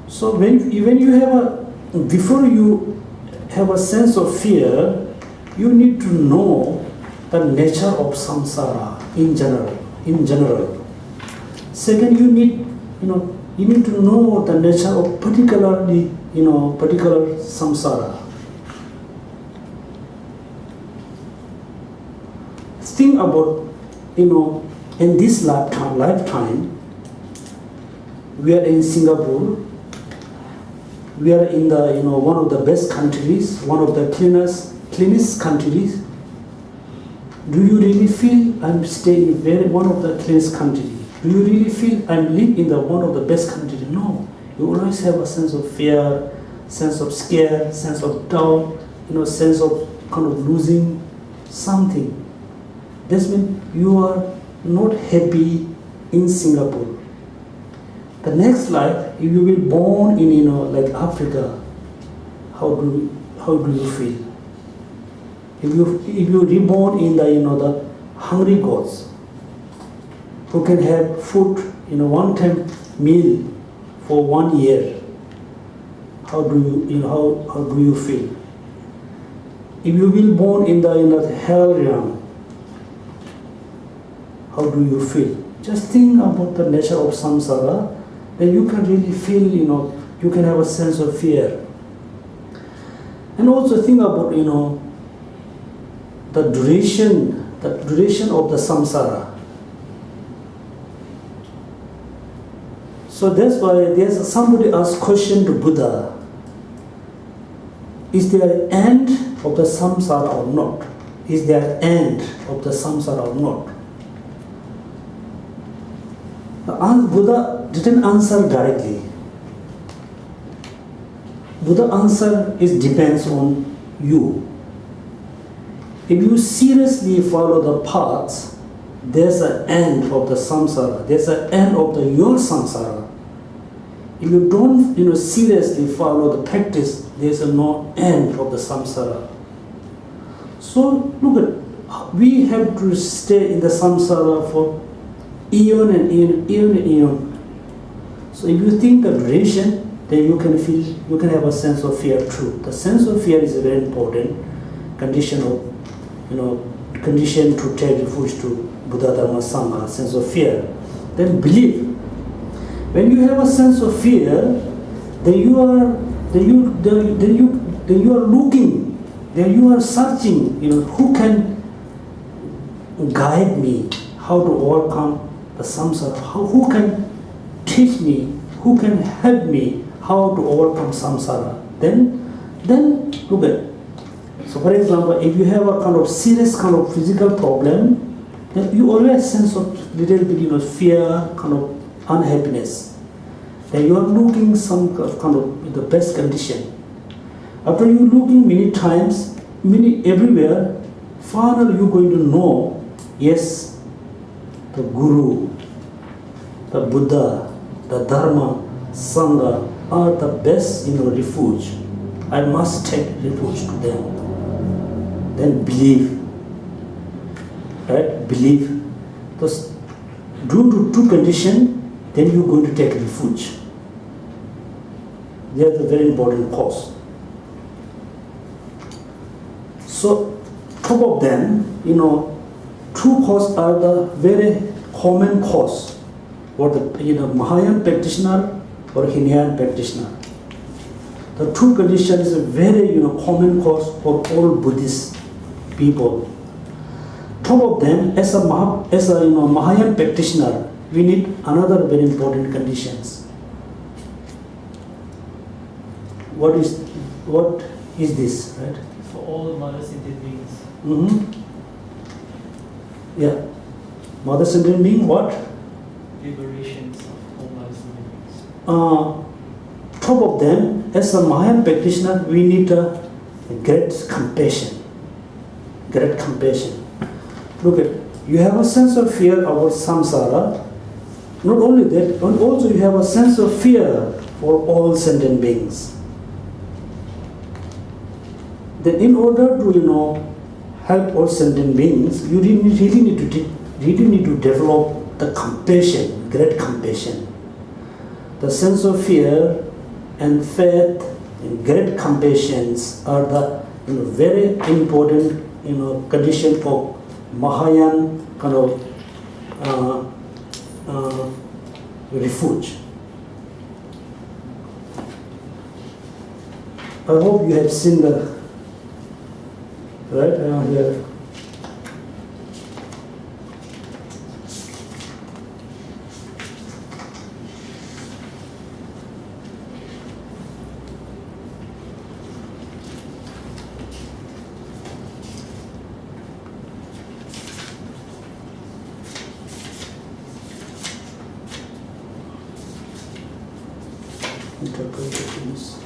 So when you have before you have a sense of fear, you need to know the nature of samsara in general. Second, you need to know the nature of particular samsara. Think about, in this lifetime, we are in Singapore. We are in the one of the best countries, one of the cleanest countries. Do you really feel I'm staying in one of the cleanest countries? Do you really feel I'm living in the one of the best countries? No. You always have a sense of fear, sense of scare, sense of doubt, sense of kind of losing something. This means you are not happy in Singapore. The next life, if you will born in like Africa, how do you feel? If you reborn in the hungry gods, who can have food one-time meal for 1 year, how do you feel? If you will born in the hell realm, how do you feel? Just think about the nature of samsara, then you can really feel, you can have a sense of fear. And also think about, the duration of the samsara. So that's why there's somebody asked question to Buddha, is there an end of the samsara or not? Is there an end of the samsara or not? Buddha didn't answer directly. Buddha answer depends on you. If you seriously follow the paths, there's an end of the samsara. There's an end of your samsara. If you don't seriously follow the practice, there's no end of the samsara. So look at, we have to stay in the samsara for eon and eon. So if you think the duration, then you can have a sense of fear too. The sense of fear is a very important condition to take refuge to Buddha, Dharma, Sangha, sense of fear. Then belief. When you have a sense of fear, then you are looking, then you are searching, who can guide me how to overcome the samsara, who can teach me, who can help me how to overcome samsara. Then look at. So for example, if you have a kind of serious kind of physical problem, then you always sense of little bit fear, kind of unhappiness. Then you are looking some kind of the best condition. After you looking many times, many everywhere, finally you're going to know, yes, the Guru, the Buddha, the Dharma, Sangha are the best, refuge. I must take refuge to them. Then believe, right? Believe. Thus, due to two conditions, then you're going to take refuge. They are the very important cause. So, top of them, two causes are the very common cause for the Mahayana practitioner or Hinayan practitioner. The two conditions is a very common cause for all Buddhist people. Top of them, as a Mahayana practitioner, we need another very important conditions. What is this, right? For all mother sentient beings. Yeah. Mother sentient being what? Liberations of all mother sentient beings. Top of them, as a Mahayana practitioner, we need a great compassion. Great compassion. Look at, you have a sense of fear about samsara. Not only that, but also you have a sense of fear for all sentient beings. Then in order to help all sentient beings, you really need to develop the compassion, great compassion. The sense of fear and faith and great compassions are the very important condition for Mahayana kind of refuge. I hope you have seen the right here. Interpretations.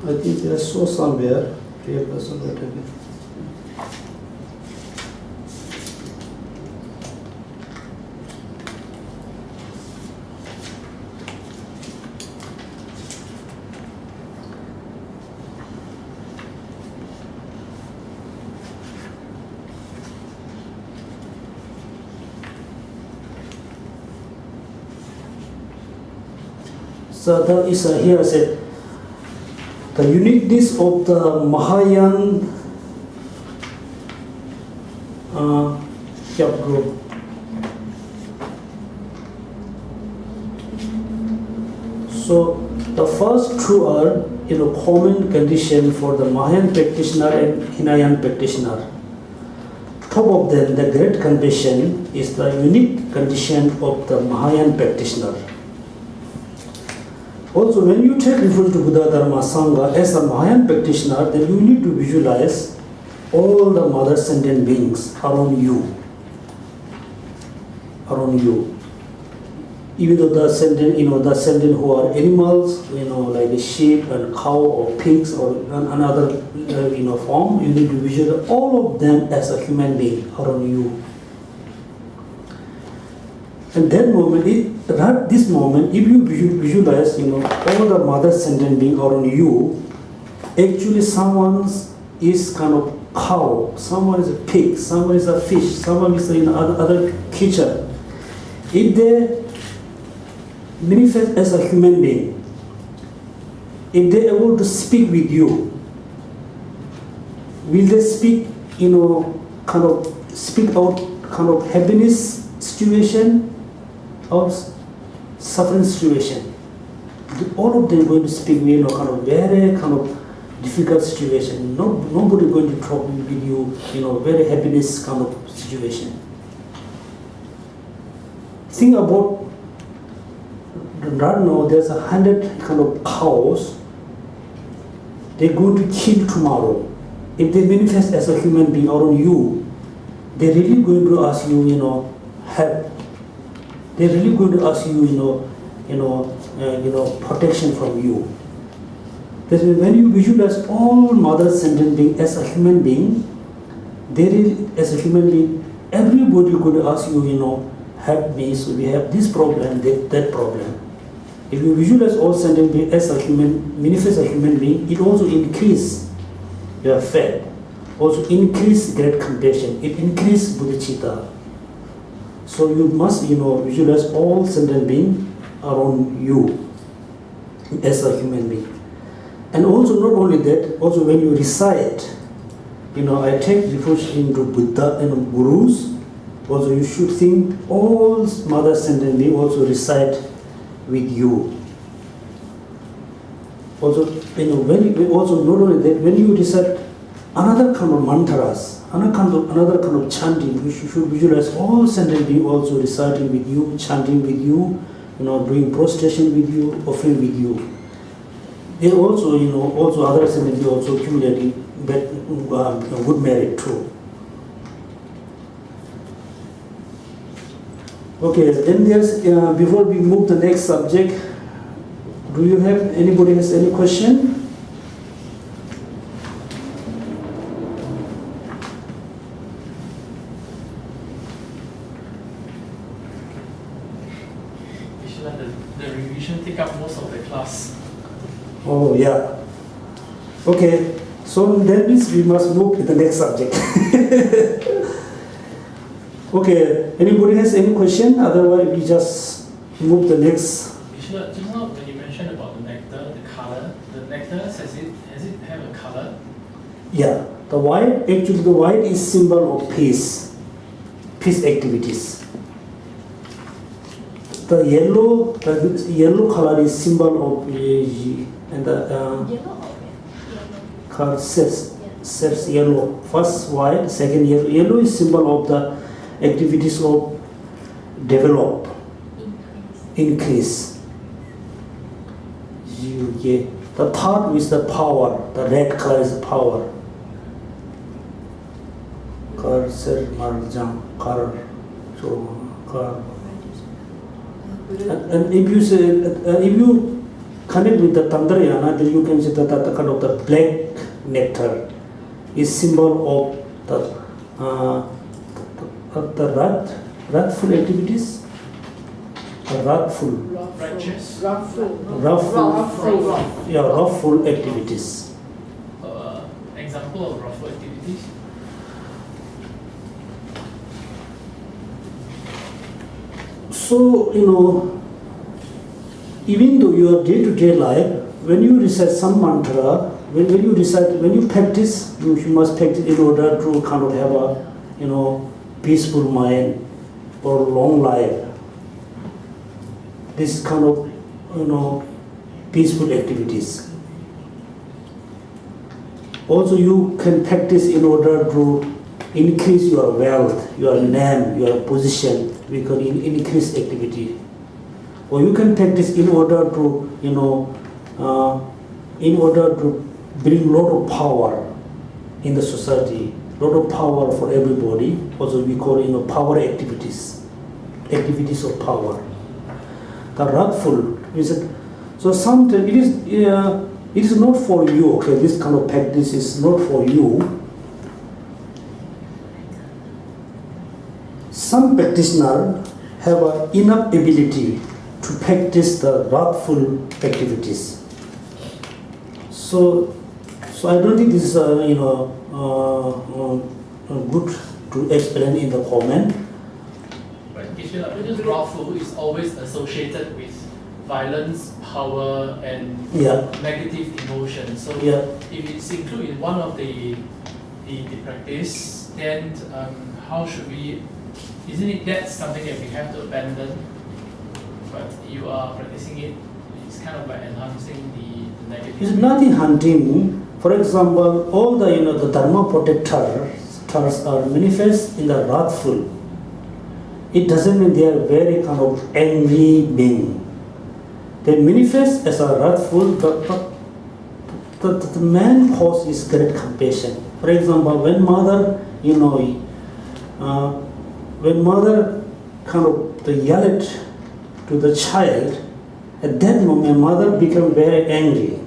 I think I saw somewhere. Real person that again. So there is here I said the uniqueness of the Mahayana group. So the first two are common condition for the Mahayana practitioner and Hinayan practitioner. Top of them, the great compassion is the unique condition of the Mahayana practitioner. Also, when you take refuge to Buddha, Dharma, Sangha as a Mahayana practitioner, then you need to visualize all the mother sentient beings around you. Even though the sentient, the sentient who are animals, like the sheep and cow or pigs or another, form, you need to visualize all of them as a human being around you. And that moment, at this moment, if you visualize, all the mother sentient being around you, actually someone is kind of cow, someone is a pig, someone is a fish, someone is other creature. If they manifest as a human being, if they are able to speak with you, will they speak, kind of speak out kind of happiness situation or suffering situation? All of them are going to speak, kind of very kind of difficult situation. Nobody going to talk with you, very happiness kind of situation. Think about right now. There's 100 kind of cows. They're going to kill tomorrow. if they manifest as a human being around you, they're really going to ask you, help. They're really going to ask you, protection from you. That means when you visualize all mother sentient being as a human being, as a human being, everybody could ask you, help me. So we have this problem, that problem. If you visualize all sentient being as a human, manifest a human being, it also increase your faith, also increase great compassion. It increase bodhicitta. So you must, visualize all sentient being around you as a human being. And also not only that, also when you recite, I take refuge into Buddha and Gurus, also you should think all mother sentient being also recite with you. Also, also not only that, when you recite another kind of mantras, another kind of chanting, you should visualize all sentient being also reciting with you, chanting with you, doing prostration with you, offering with you. They also, also other sentient being also accumulating good merit too. Okay, then there's, before we move to the next subject, anybody has any question? The revision take up most of the class. Oh, yeah. Okay, so that means we must move to the next subject. Okay, anybody has any question? Otherwise, we just move the next. Just now when you mentioned about the nectar, the color, the nectar, has it have a color? Yeah, the white is symbol of peace activities. The yellow color is symbol of and the Yellow or red? color sets yellow. First white, second yellow. Yellow is symbol of the activities of develop, increase. The third is the power. The red color is the power. And if you say, if you connect with the Tantrayana, then you can say that the kind of the black nectar is symbol of the wrathful activities. Righteous. Wrathful activities. Example of wrathful activities. So, even though your day-to-day life, when you recite some mantra, when you practice, you must practice in order to kind of have a, peaceful mind or long life. This kind of, peaceful activities. Also, you can practice in order to increase your wealth, your name, your position. We can increase activity. Or you can practice in order to, bring lot of power in the society, lot of power for everybody. Also, we call power activities of power. The wrathful is so sometimes it is not for you. Okay, this kind of practice is not for you. Some practitioners have enough ability to practice the wrathful activities. So I don't think this is good to explain in the comment. Right, because wrathful is always associated with violence, power, and negative emotions. So if it's included in one of the practice, then how should we? Isn't it that something that we have to abandon? But you are practicing it. It's kind of like enhancing the negative. It's nothing hunting. For example, all the the dharma protectors are manifest in the wrathful. It doesn't mean they are very kind of angry being. They manifest as a wrathful, but the main cause is great compassion. For example, when mother, when mother kind of yelled to the child, at that moment mother became very angry.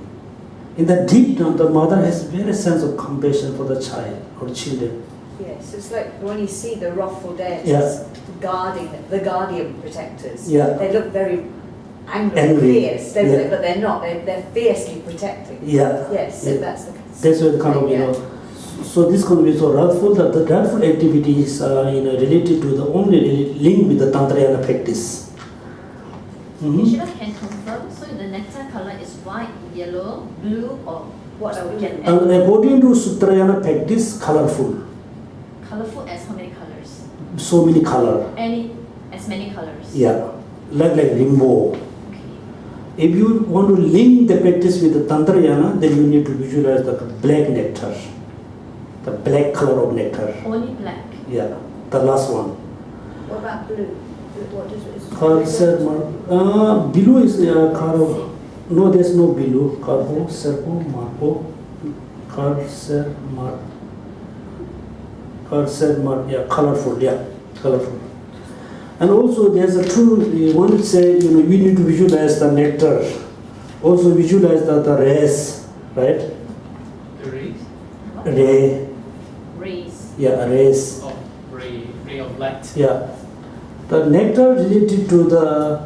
In the deep down, the mother has very sense of compassion for the child or children. Yes, it's like when you see the wrathful deities Yeah. guarding the guardian protectors. Yeah. They look very angry, Angry. fierce, Yeah. but they're not. They're fiercely protecting. Yeah. Yes, so Yeah. that's the. That's why kind of Yeah. So this can be so wrathful that the wrathful activities are related to the only link with the Tantrayana practice. Geshe can confirm. So the nectar color is white, yellow, blue, or what we can add? According to Sutrayana practice, colorful. Colorful as how many colors? So many color. As many colors. Yeah, like rainbow. Okay. If you want to link the practice with the Tantrayana, then you need to visualize the black nectar, the black color of nectar. Only black. Yeah, the last one. What about blue? What is it? Below is Karo. No, there's no below. Karo, Serpo, Marpo, Karser, Mar. Karser, Mar. Yeah, colorful. Yeah, colorful. And also, there's a true. We want to say, we need to visualize the nectar. Also, visualize the rays, right? The rays? Ray. Rays. Yeah, rays. Of ray of light. Yeah. The nectar related to the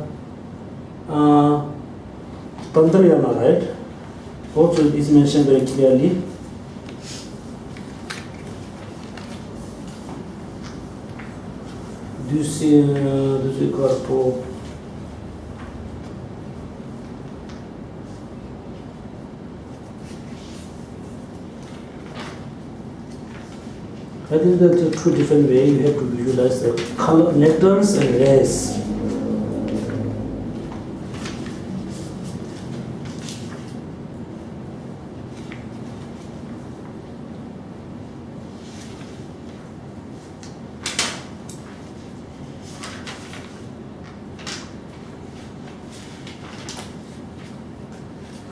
Tantrayana, right? Also is mentioned very clearly. Do you see Karpo? I think that's a two different way you have to visualize the color, nectars and rays.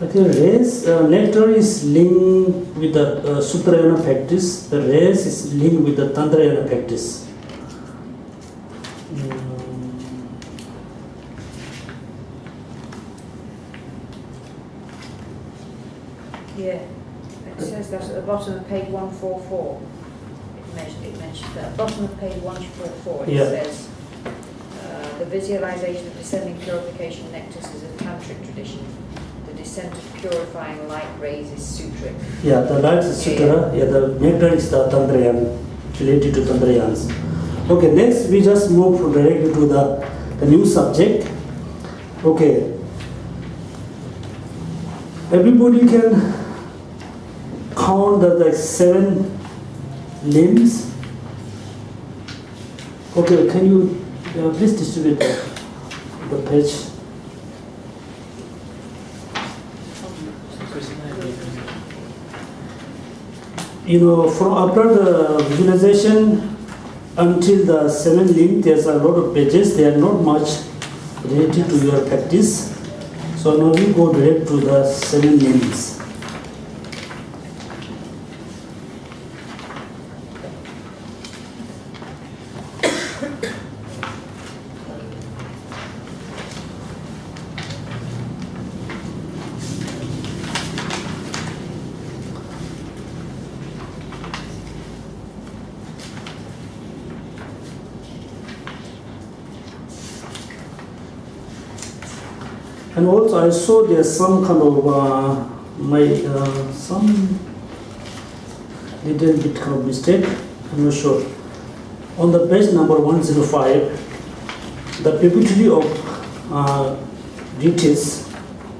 I think rays, nectar is linked with the Sutrayana practice. The rays is linked with the Tantrayana practice. Yeah, it says that at the bottom of page 144. It mentions that. At the bottom of page 144 it Yeah. says the visualization of descending purification nectars is a tantric tradition. The descent of purifying light rays is sutric. Yeah, the light is Sutra. Yeah, the nectar is the Tantrayan, related to Tantrayans. Okay, next we just move directly to the new subject. Okay. Everybody can count the 7 limbs. Okay, can you please distribute the page? From after the visualization until the 7 limbs, there's a lot of pages. They are not much related to your practice. So now we go direct to the 7 limbs. And also I saw there's some kind of some little bit kind of mistake. I'm not sure. On the page number 105, the preparatory of duties.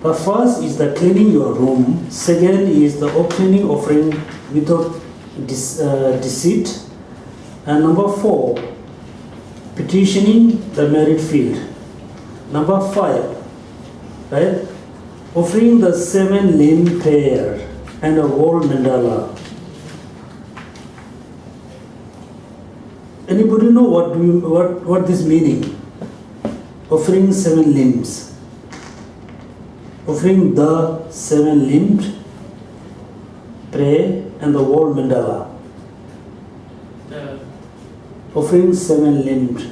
The first is the cleaning your room. Second is the opening offering without deceit. And number 4, petitioning the merit field. Number 5. Right? Offering the 7 limb prayer and a wall mandala. Anybody know what this meaning? Offering 7 limbs. Offering the 7 limbs pray, and the wall mandala. The Offering 7 limbs.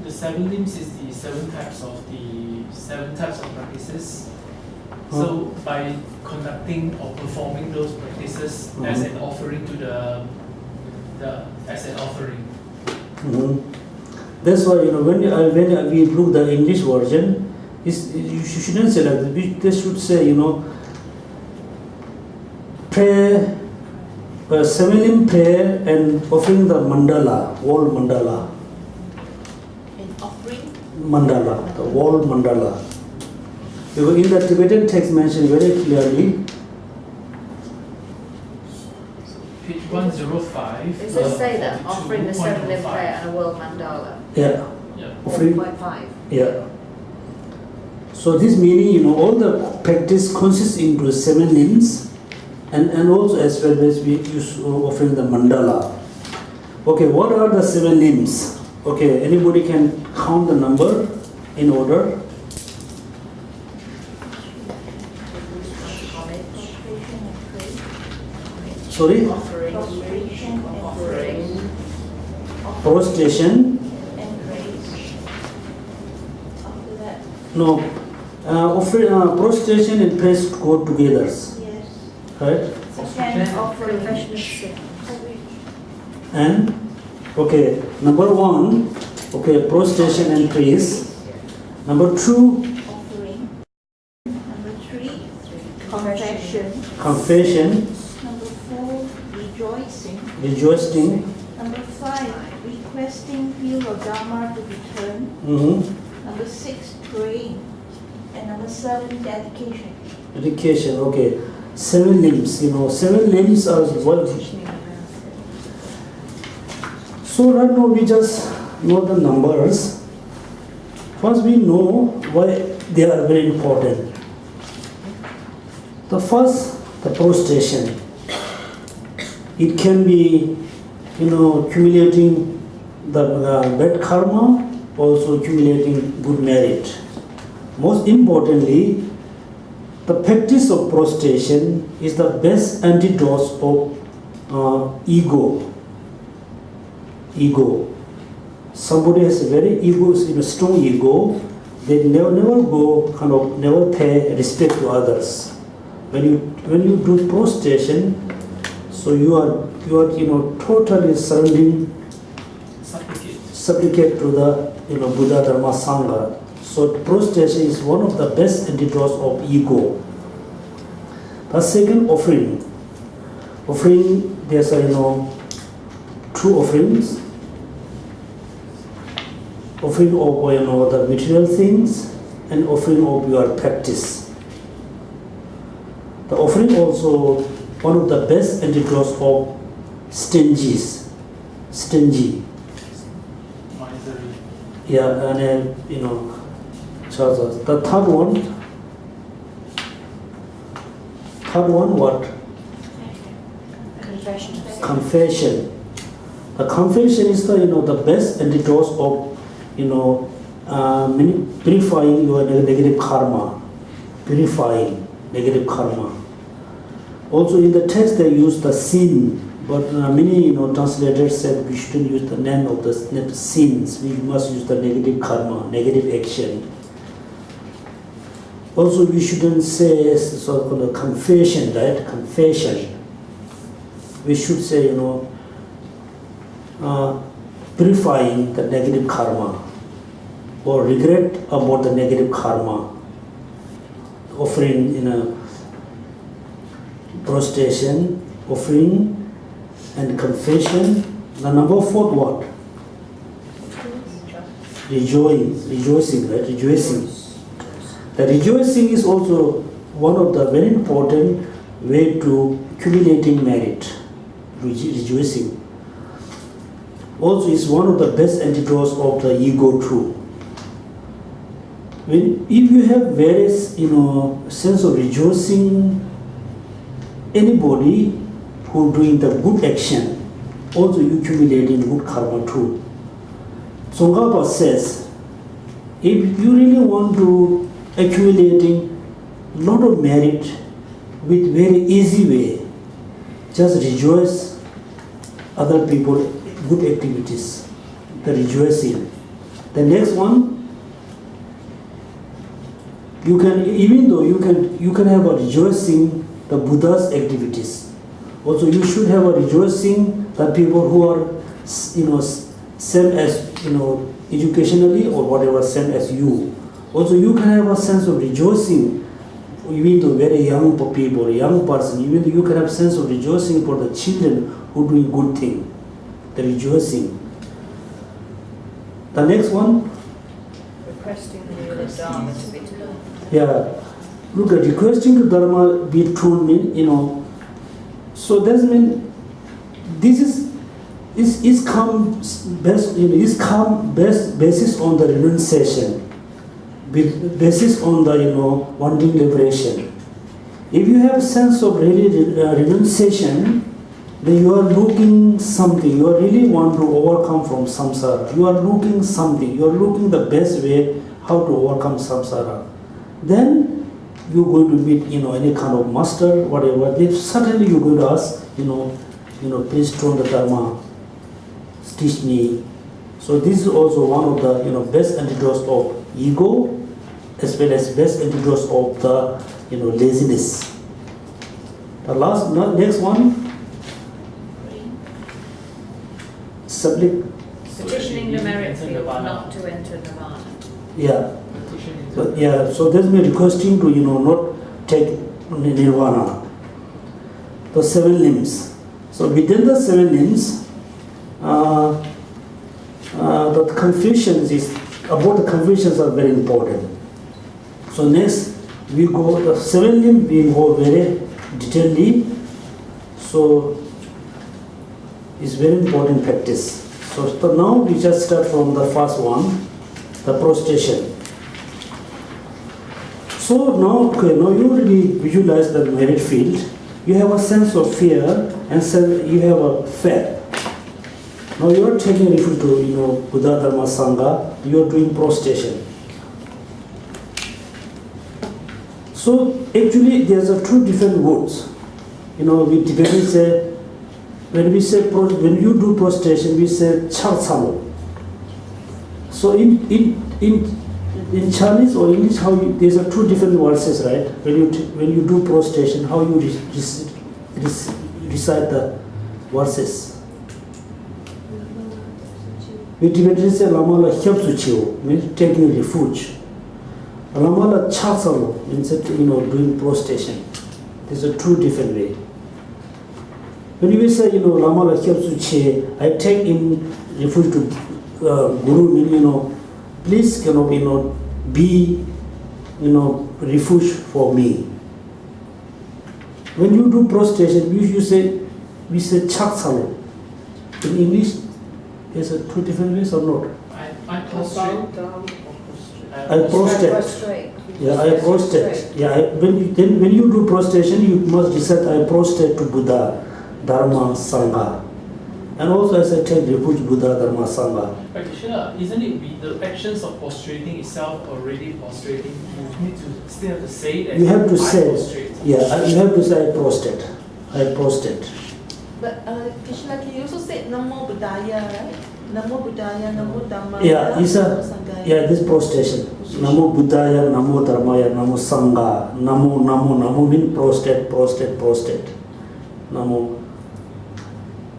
The 7 limbs is the 7 types of practices. So by conducting or performing those practices as an offering to the as an offering. That's why when we look the English version, you shouldn't say like that. They should say prayer, 7 limb prayer and offering the mandala, wall mandala. In offering? Mandala, the wall mandala. Because in the Tibetan text mentioned very clearly. Page 105. Does it say that? Offering the 7 limb prayer and a world mandala? Yeah. Offering. 4.5. Yeah. So this meaning, all the practice consists into 7 limbs. And also as well as we use offering the mandala. Okay, what are the 7 limbs? Okay, anybody can count the number in order. Sorry? Offering. Prostration. And praise. After that. No. Prostration and praise go together. Yes. Right? Second offering. Confession of sin. And okay, number 1, okay, prostration and praise. Number 2, Offering. Number 3, confession. confession, Number 4, rejoicing. rejoicing. Number 5, requesting field of Dharma to return. Number 6, praying. And number 7, dedication. Dedication, okay. 7 limbs, 7 limbs are what? So right now we just know the numbers. First we know why they are very important. The first, the prostration. It can be, accumulating the bad karma, also accumulating good merit. Most importantly, the practice of prostration is the best antidote of ego. Ego. Somebody has a very strong ego. They never never pay respect to others. When you do prostration, so you are totally surrendering, supplicate to the Buddha, Dharma, Sangha. So prostration is one of the best antidotes of ego. The second, offering. Offering, there's 2 offerings. Offering of the material things and offering of your practice. The offering also one of the best antidotes of stingy. Misery. Yeah, and the third one what? Confession. The confession is the best antidote of purifying your negative karma. Purifying negative karma. Also in the text they use the sin, but many translators said we shouldn't use the name of the sins. We must use the negative karma, negative action. Also we shouldn't say so-called confession, right? Confession. We should say purifying the negative karma or regret about the negative karma. Offering prostration, offering and confession. The number 4 what? Rejoicing, right? Rejoicing. The rejoicing is also one of the very important way to accumulating merit. Rejoicing. Also is one of the best antidotes of the ego too. If you have various, sense of rejoicing, anybody who doing the good action, also you accumulating good karma too. Tsongkhapa says, if you really want to accumulating lot of merit with very easy way, just rejoice other people good activities, the rejoicing. The next one, you can, even though you can have a rejoicing the Buddha's activities. Also, you should have a rejoicing the people who are, same as, educationally or whatever, same as you. Also, you can have a sense of rejoicing, even though very young people, young person, even though you can have sense of rejoicing for the children who doing good thing, the rejoicing. The next one. Requesting the Dharma to be turned. Yeah, look at requesting the Dharma be true mean, so that's mean this is come best, basis on the renunciation, basis on the wanting liberation. If you have sense of really renunciation, then you are looking something. You are really want to overcome from samsara. You are looking something. You are looking the best way how to overcome samsara. Then you're going to meet, any kind of master, whatever. Then suddenly you're going to ask, please turn the Dharma, teach me. So this is also one of the, best antidotes of ego, as well as best antidotes of the, laziness. The next one. Petitioning the merit field not to enter nirvana. Yeah. So there's me requesting to, not take nirvana. The 7 limbs. So within the 7 limbs, the confusions about the confusions are very important. So next we go, the 7 limbs we go very detailedly. So it's very important practice. So now we just start from the first one, the prostration. So now you already visualize the merit field. You have a sense of fear and you have a faith. Now you are taking refuge to Buddha, Dharma, Sangha. You are doing prostration. So actually there's 2 different words. We typically say, when you do prostration, we say charsalo. So in Chinese or English, there's 2 different verses, right? When you do prostration, how you recite the verses. We typically say lamala hyapsuchio, means taking refuge. Lamala charsalo means doing prostration. There's 2 different ways. When we say, Lama Lakyapsuche, I take in refuge to Guru, meaning, please, be, refuge for me. When you do prostration, we say chaksalo. In English, there's 2 different ways or not? I prostrate. I prostrate. Yeah, I prostrate. Yeah, when you do prostration, you must recite, I prostrate to Buddha, Dharma, Sangha. And also as I take refuge, Buddha, Dharma, Sangha. But isn't it the actions of prostrating itself already prostrating? You need to still have to say that. You have to say, prostrate. Yeah, you have to say I prostrate. I prostrate. But Krishna, can you also say Namo Buddhaya, right? Namo Buddhaya, Namo Dhammaya. Yeah, this prostration. Namo Buddhaya, Namo Dharmaya, Namo Sangha. Namo means prostrate. Namo.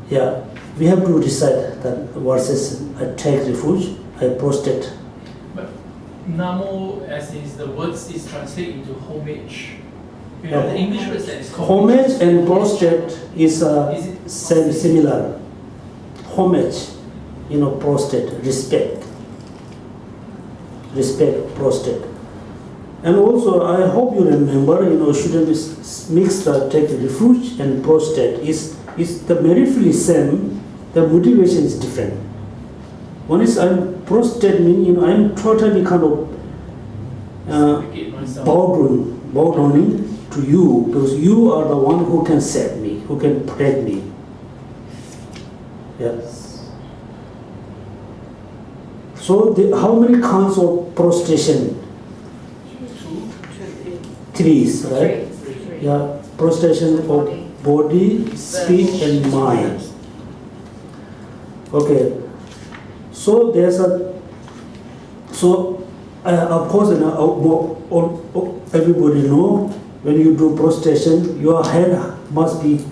Yeah, we have to recite that verses. I take refuge, I prostrate. But Namo, as is the words, is translated into homage. The English word that is homage and prostrate is similar. Homage, prostrate, respect, prostrate. And also, I hope you remember, shouldn't mix the take refuge and prostrate. Is the merit field is same, the motivation is different. One is I'm prostrate, meaning I'm totally kind of bow downing to you, because you are the one who can save me, who can protect me. Yes. So how many kinds of prostration? 3, right? Three. Yeah, prostration of body, speech, and mind. Okay. So there's a. So of course, everybody know when you do prostration, your hand must be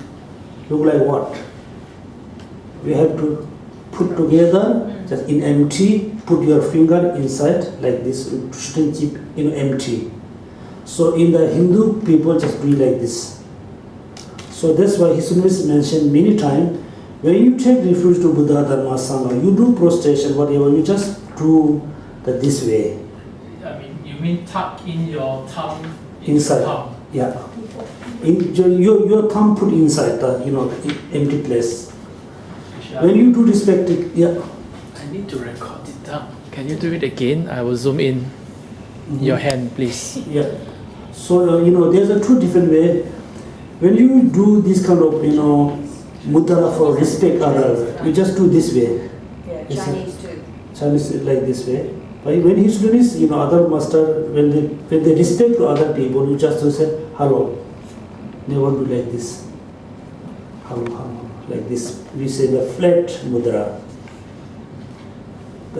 look like what? We have to put together just in empty. Put your finger inside like this. Shouldn't keep empty. So in the Hindu people just do like this. So that's why His Holiness mentioned many times, when you take refuge to Buddha, Dharma, Sangha, you do prostration, whatever, you just do this way. I mean, you mean tuck in your thumb inside? Palm. Yeah. Your thumb put inside the empty place. When you do respect it, yeah. I need to record it down. Can you do it again? I will zoom in. Your hand, please. Yeah. So there's a two different way. When you do this kind of mudra for respect others, you just do this way. Yeah, Chinese too. Chinese like this way. But when His Holiness, other master, when they respect to other people, you just say hello. Never do like this. Hello, hello, like this. We say the flat mudra.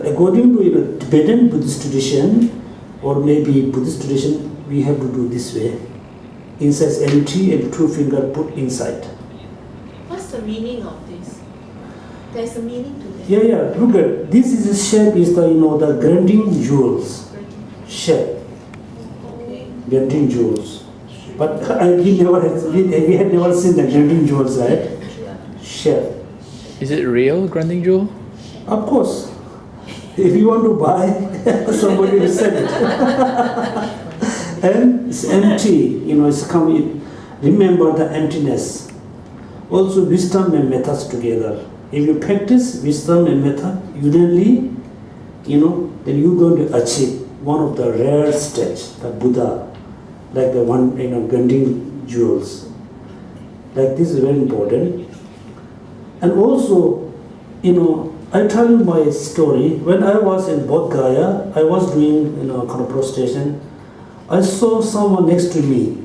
According to Tibetan Buddhist tradition, or maybe Buddhist tradition, we have to do this way. Inside empty and two finger put inside. What's the meaning of this? There's a meaning to this. Yeah. Look at this. Is the shape is the the grinding jewels shape. Okay. Grinding jewels. But we had never seen the grinding jewels, right? Shape. Is it real, grinding jewel? Of course. If you want to buy, somebody will sell it. And it's empty, it's coming. Remember the emptiness. Also, wisdom and methods together. If you practice wisdom and method unionly, then you're going to achieve one of the rare stages, the Buddha, like the one, grinding jewels. Like this is very important. And also, I tell you my story. When I was in Bodh Gaya, I was doing, kind of prostration. I saw someone next to me.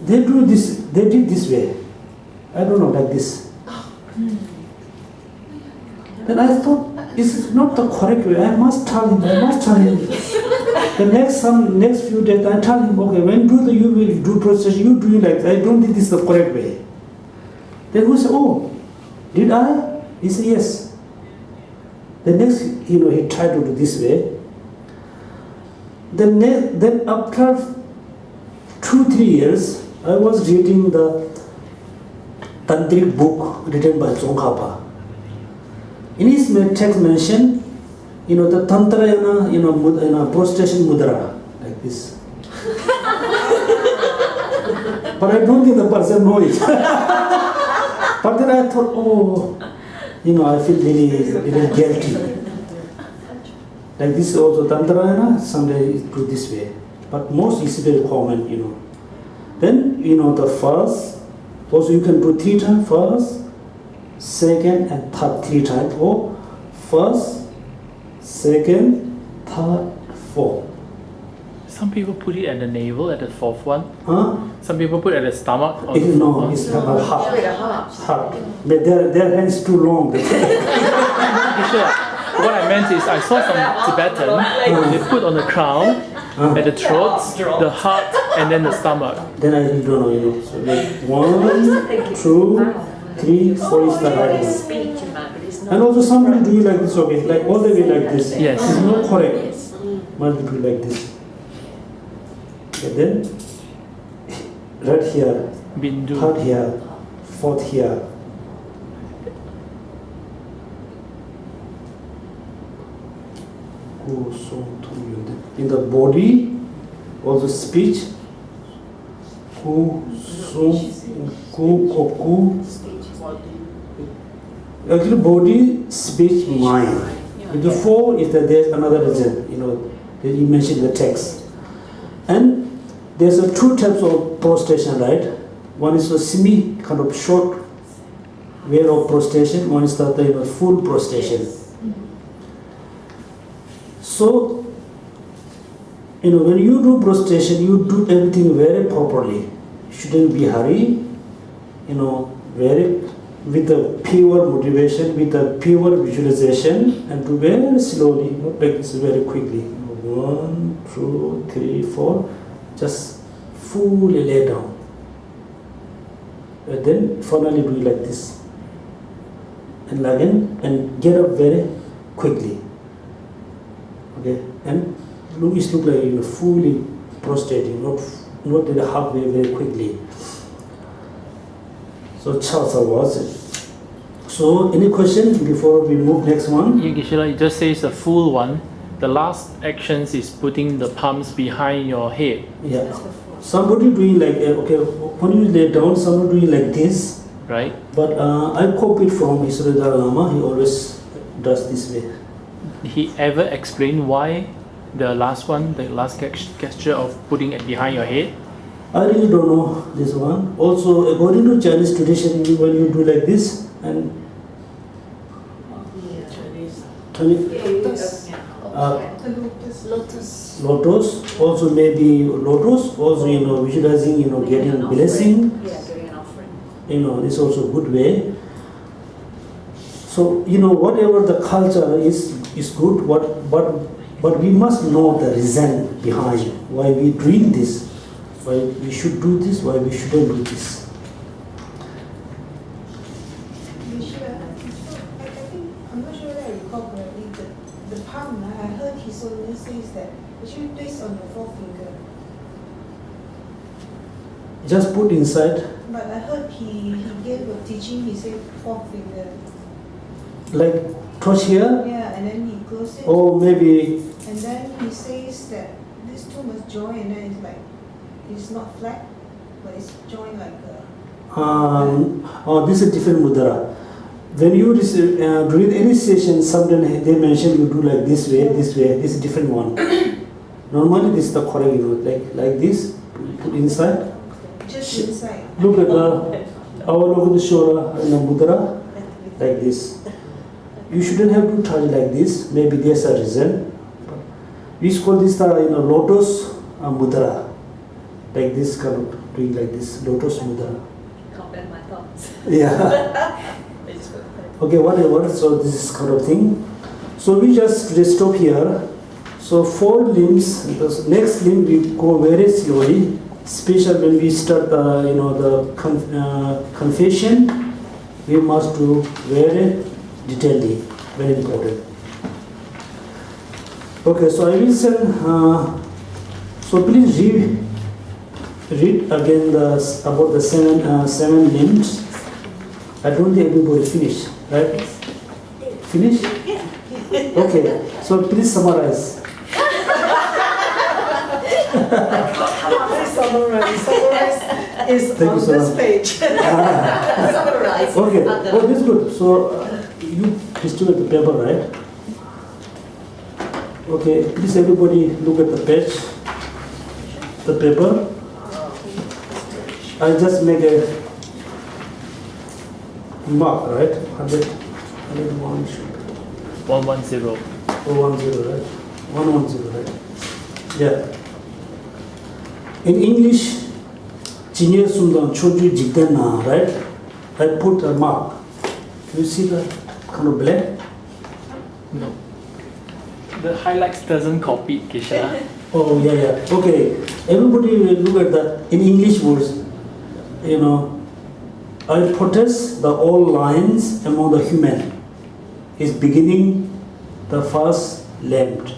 They did this way. I don't know, like this. Then I thought, this is not the correct way. I must tell him. The next few days, I tell him, okay, when you will do prostration, you do it like that. I don't think this is the correct way. Then he said, oh, did I? He said, yes. The next, he tried to do this way. Then after 2-3 years, I was reading the Tantric book written by Tsongkhapa. In his text mentioned, the Tantra, prostration mudra, like this. But I don't think the person knows it. But then I thought, I feel really guilty. Like this also Tantra, someday do this way. But most is very common, Then, the first, also you can do 3 times, first, second, and third 3 times. Or first, second, third, fourth. Some people put it at the navel, at the fourth one. Huh? Some people put it at the stomach. No, it's not a heart. But their hands too long. What I meant is, I saw some Tibetan, they put on the crown, at the throat, the heart, and then the stomach. Then I don't know, So like 1, 2, 3, 4 is the right one. And also somebody do it like this, okay, like all the way like this. Yes. It's not correct. Must do like this. And then right here, Bindu. third here, fourth here. In the body, also speech. Actually, body, speech, mind. In the 4 is that there's another reason. That you mentioned in the text. And there's 2 types of prostration, right? One is the semi kind of short way of prostration. One is the full prostration. So, when you do prostration, you do everything very properly. shouldn't be hurry, very with a pure motivation, with a pure visualization, and do very slowly, not like this, very quickly. 1, 2, 3, 4, just fully lay down. And then finally do like this. And again, and get up very quickly. Okay, and look like fully prostrating, not halfway, very quickly. So Charles was it. So any question before we move next one? It just says a full one. The last actions is putting the palms behind your head. Yeah. Somebody doing like okay, when you lay down, somebody doing like this. Right. But I copied from His Holiness Dalai Lama. He always does this way. He ever explained why the last one, the last gesture of putting it behind your head? I really don't know this one. Also, according to Chinese tradition, when you do like this and lotus, also maybe lotus, also visualizing, getting blessing. Yeah, doing an offering. It's also a good way. So whatever the culture is good. But we must know the reason behind why we doing this, why we should do this, why we shouldn't do this. I think, I'm not sure whether I recall correctly, the palm, I heard His Holiness says that actually place on your forefinger. Just put inside. But I heard he gave a teaching, he said forefinger. Like touch here? Yeah, and then he closed it. Or maybe. And then he says that these two must join, and then it's like, it's not flat, but it's joined like a... This is a different mudra. When you during any session, sometimes they mention you do like this way, this is a different one. Normally this is the correct, like this, put inside. Just inside. Look at the Avalokiteshvara in the mudra, like this. You shouldn't have to touch like this. Maybe there's a reason. We call this the lotus mudra, like this kind of doing like this lotus mudra. Can't bend my thumbs. Yeah. Okay, whatever. So this is kind of thing. So we just stop here. So 4 limbs. The next limb we go very slowly. Especially when we start the confession, we must do very detailedly, very important. Okay, so I will send, so please read again about the seven limbs. I don't think everybody finished, right? Finish? Okay, so please summarize. Summarize is on this page. Summarize. Okay, oh, this is good. So you distribute the paper, right? Okay, please everybody look at the page, the paper. I just make a mark, right? 101 should be. 110. 110, right? 110, right? Yeah. In English, Jinye Sundan Choju Jigdana, right? I put a mark. You see the kind of black? No. The highlights doesn't copy, Geshe. Oh, yeah. Okay. Everybody will look at the, in English words, I protest the all lines among the human is beginning the first lamp.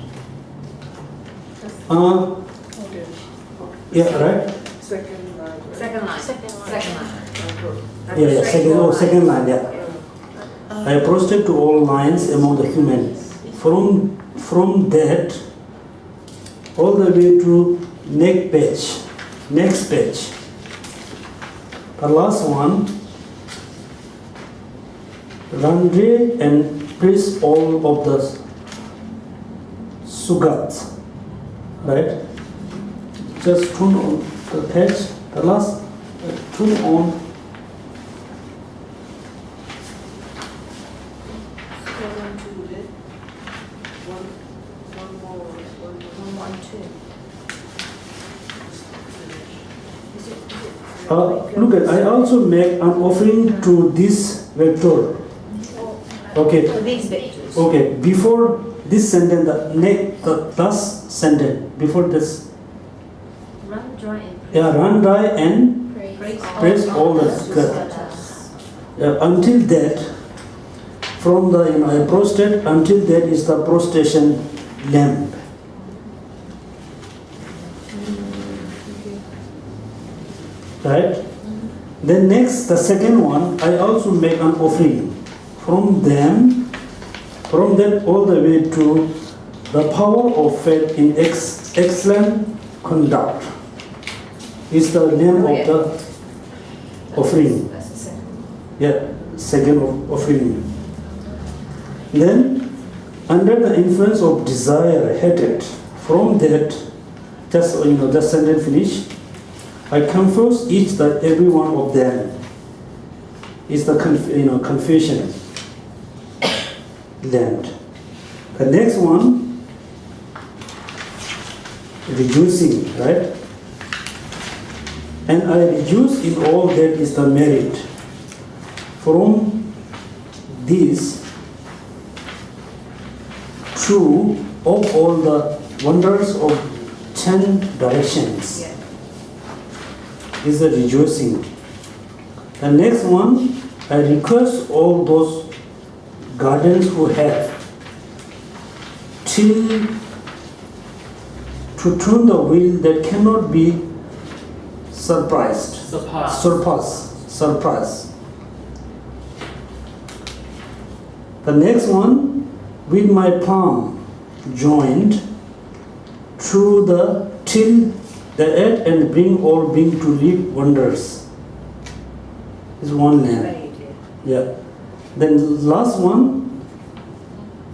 Yeah, right? Second line. Second line. Yeah, second line, yeah. I prostrate to all lines among the human. From that, all the way to next page. The last one, Randre and praise all of the Sugat, right? Just turn on the page, the last, turn on. Look at, I also make an offering to this vector. Okay. To these victors. Okay, before this sentence, the last sentence, before this. Run dry and Run dry and praise all the God. Until that, from the I prostrate, until that is the prostration lamp. Right? Then next, the second one, I also make an offering. From that all the way to the power of faith in excellent conduct is the name of the offering. That's the second. Yeah, second offering. Then, under the influence of desire, hatred, from that, just sentence finish, I confess each that every one of them is the confession land. The next one, reducing, right? And I reduce in all that is the merit. From this, true of all the wonders of 10 directions is the rejoicing. The next one, I request all those guardians who have till to turn the wheel that cannot be surpassed. The next one, with my palm joined through the till the earth and bring all being to live wonders. Is one lamp. Yeah. Then last one,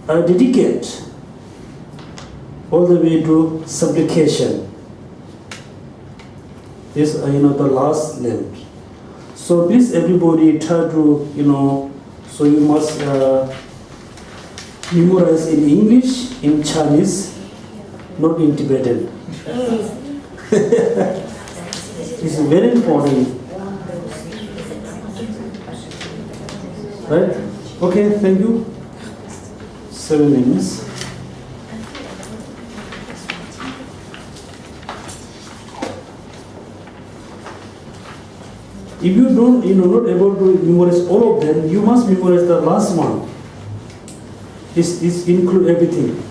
I dedicate all the way to supplication. Is the last lamp. So please everybody try to so you must memorize in English, in Chinese, not in Tibetan. It's very important. Right? Okay, thank you. 7 minutes. If you don't, not able to memorize all of them, you must memorize the last one. This include everything.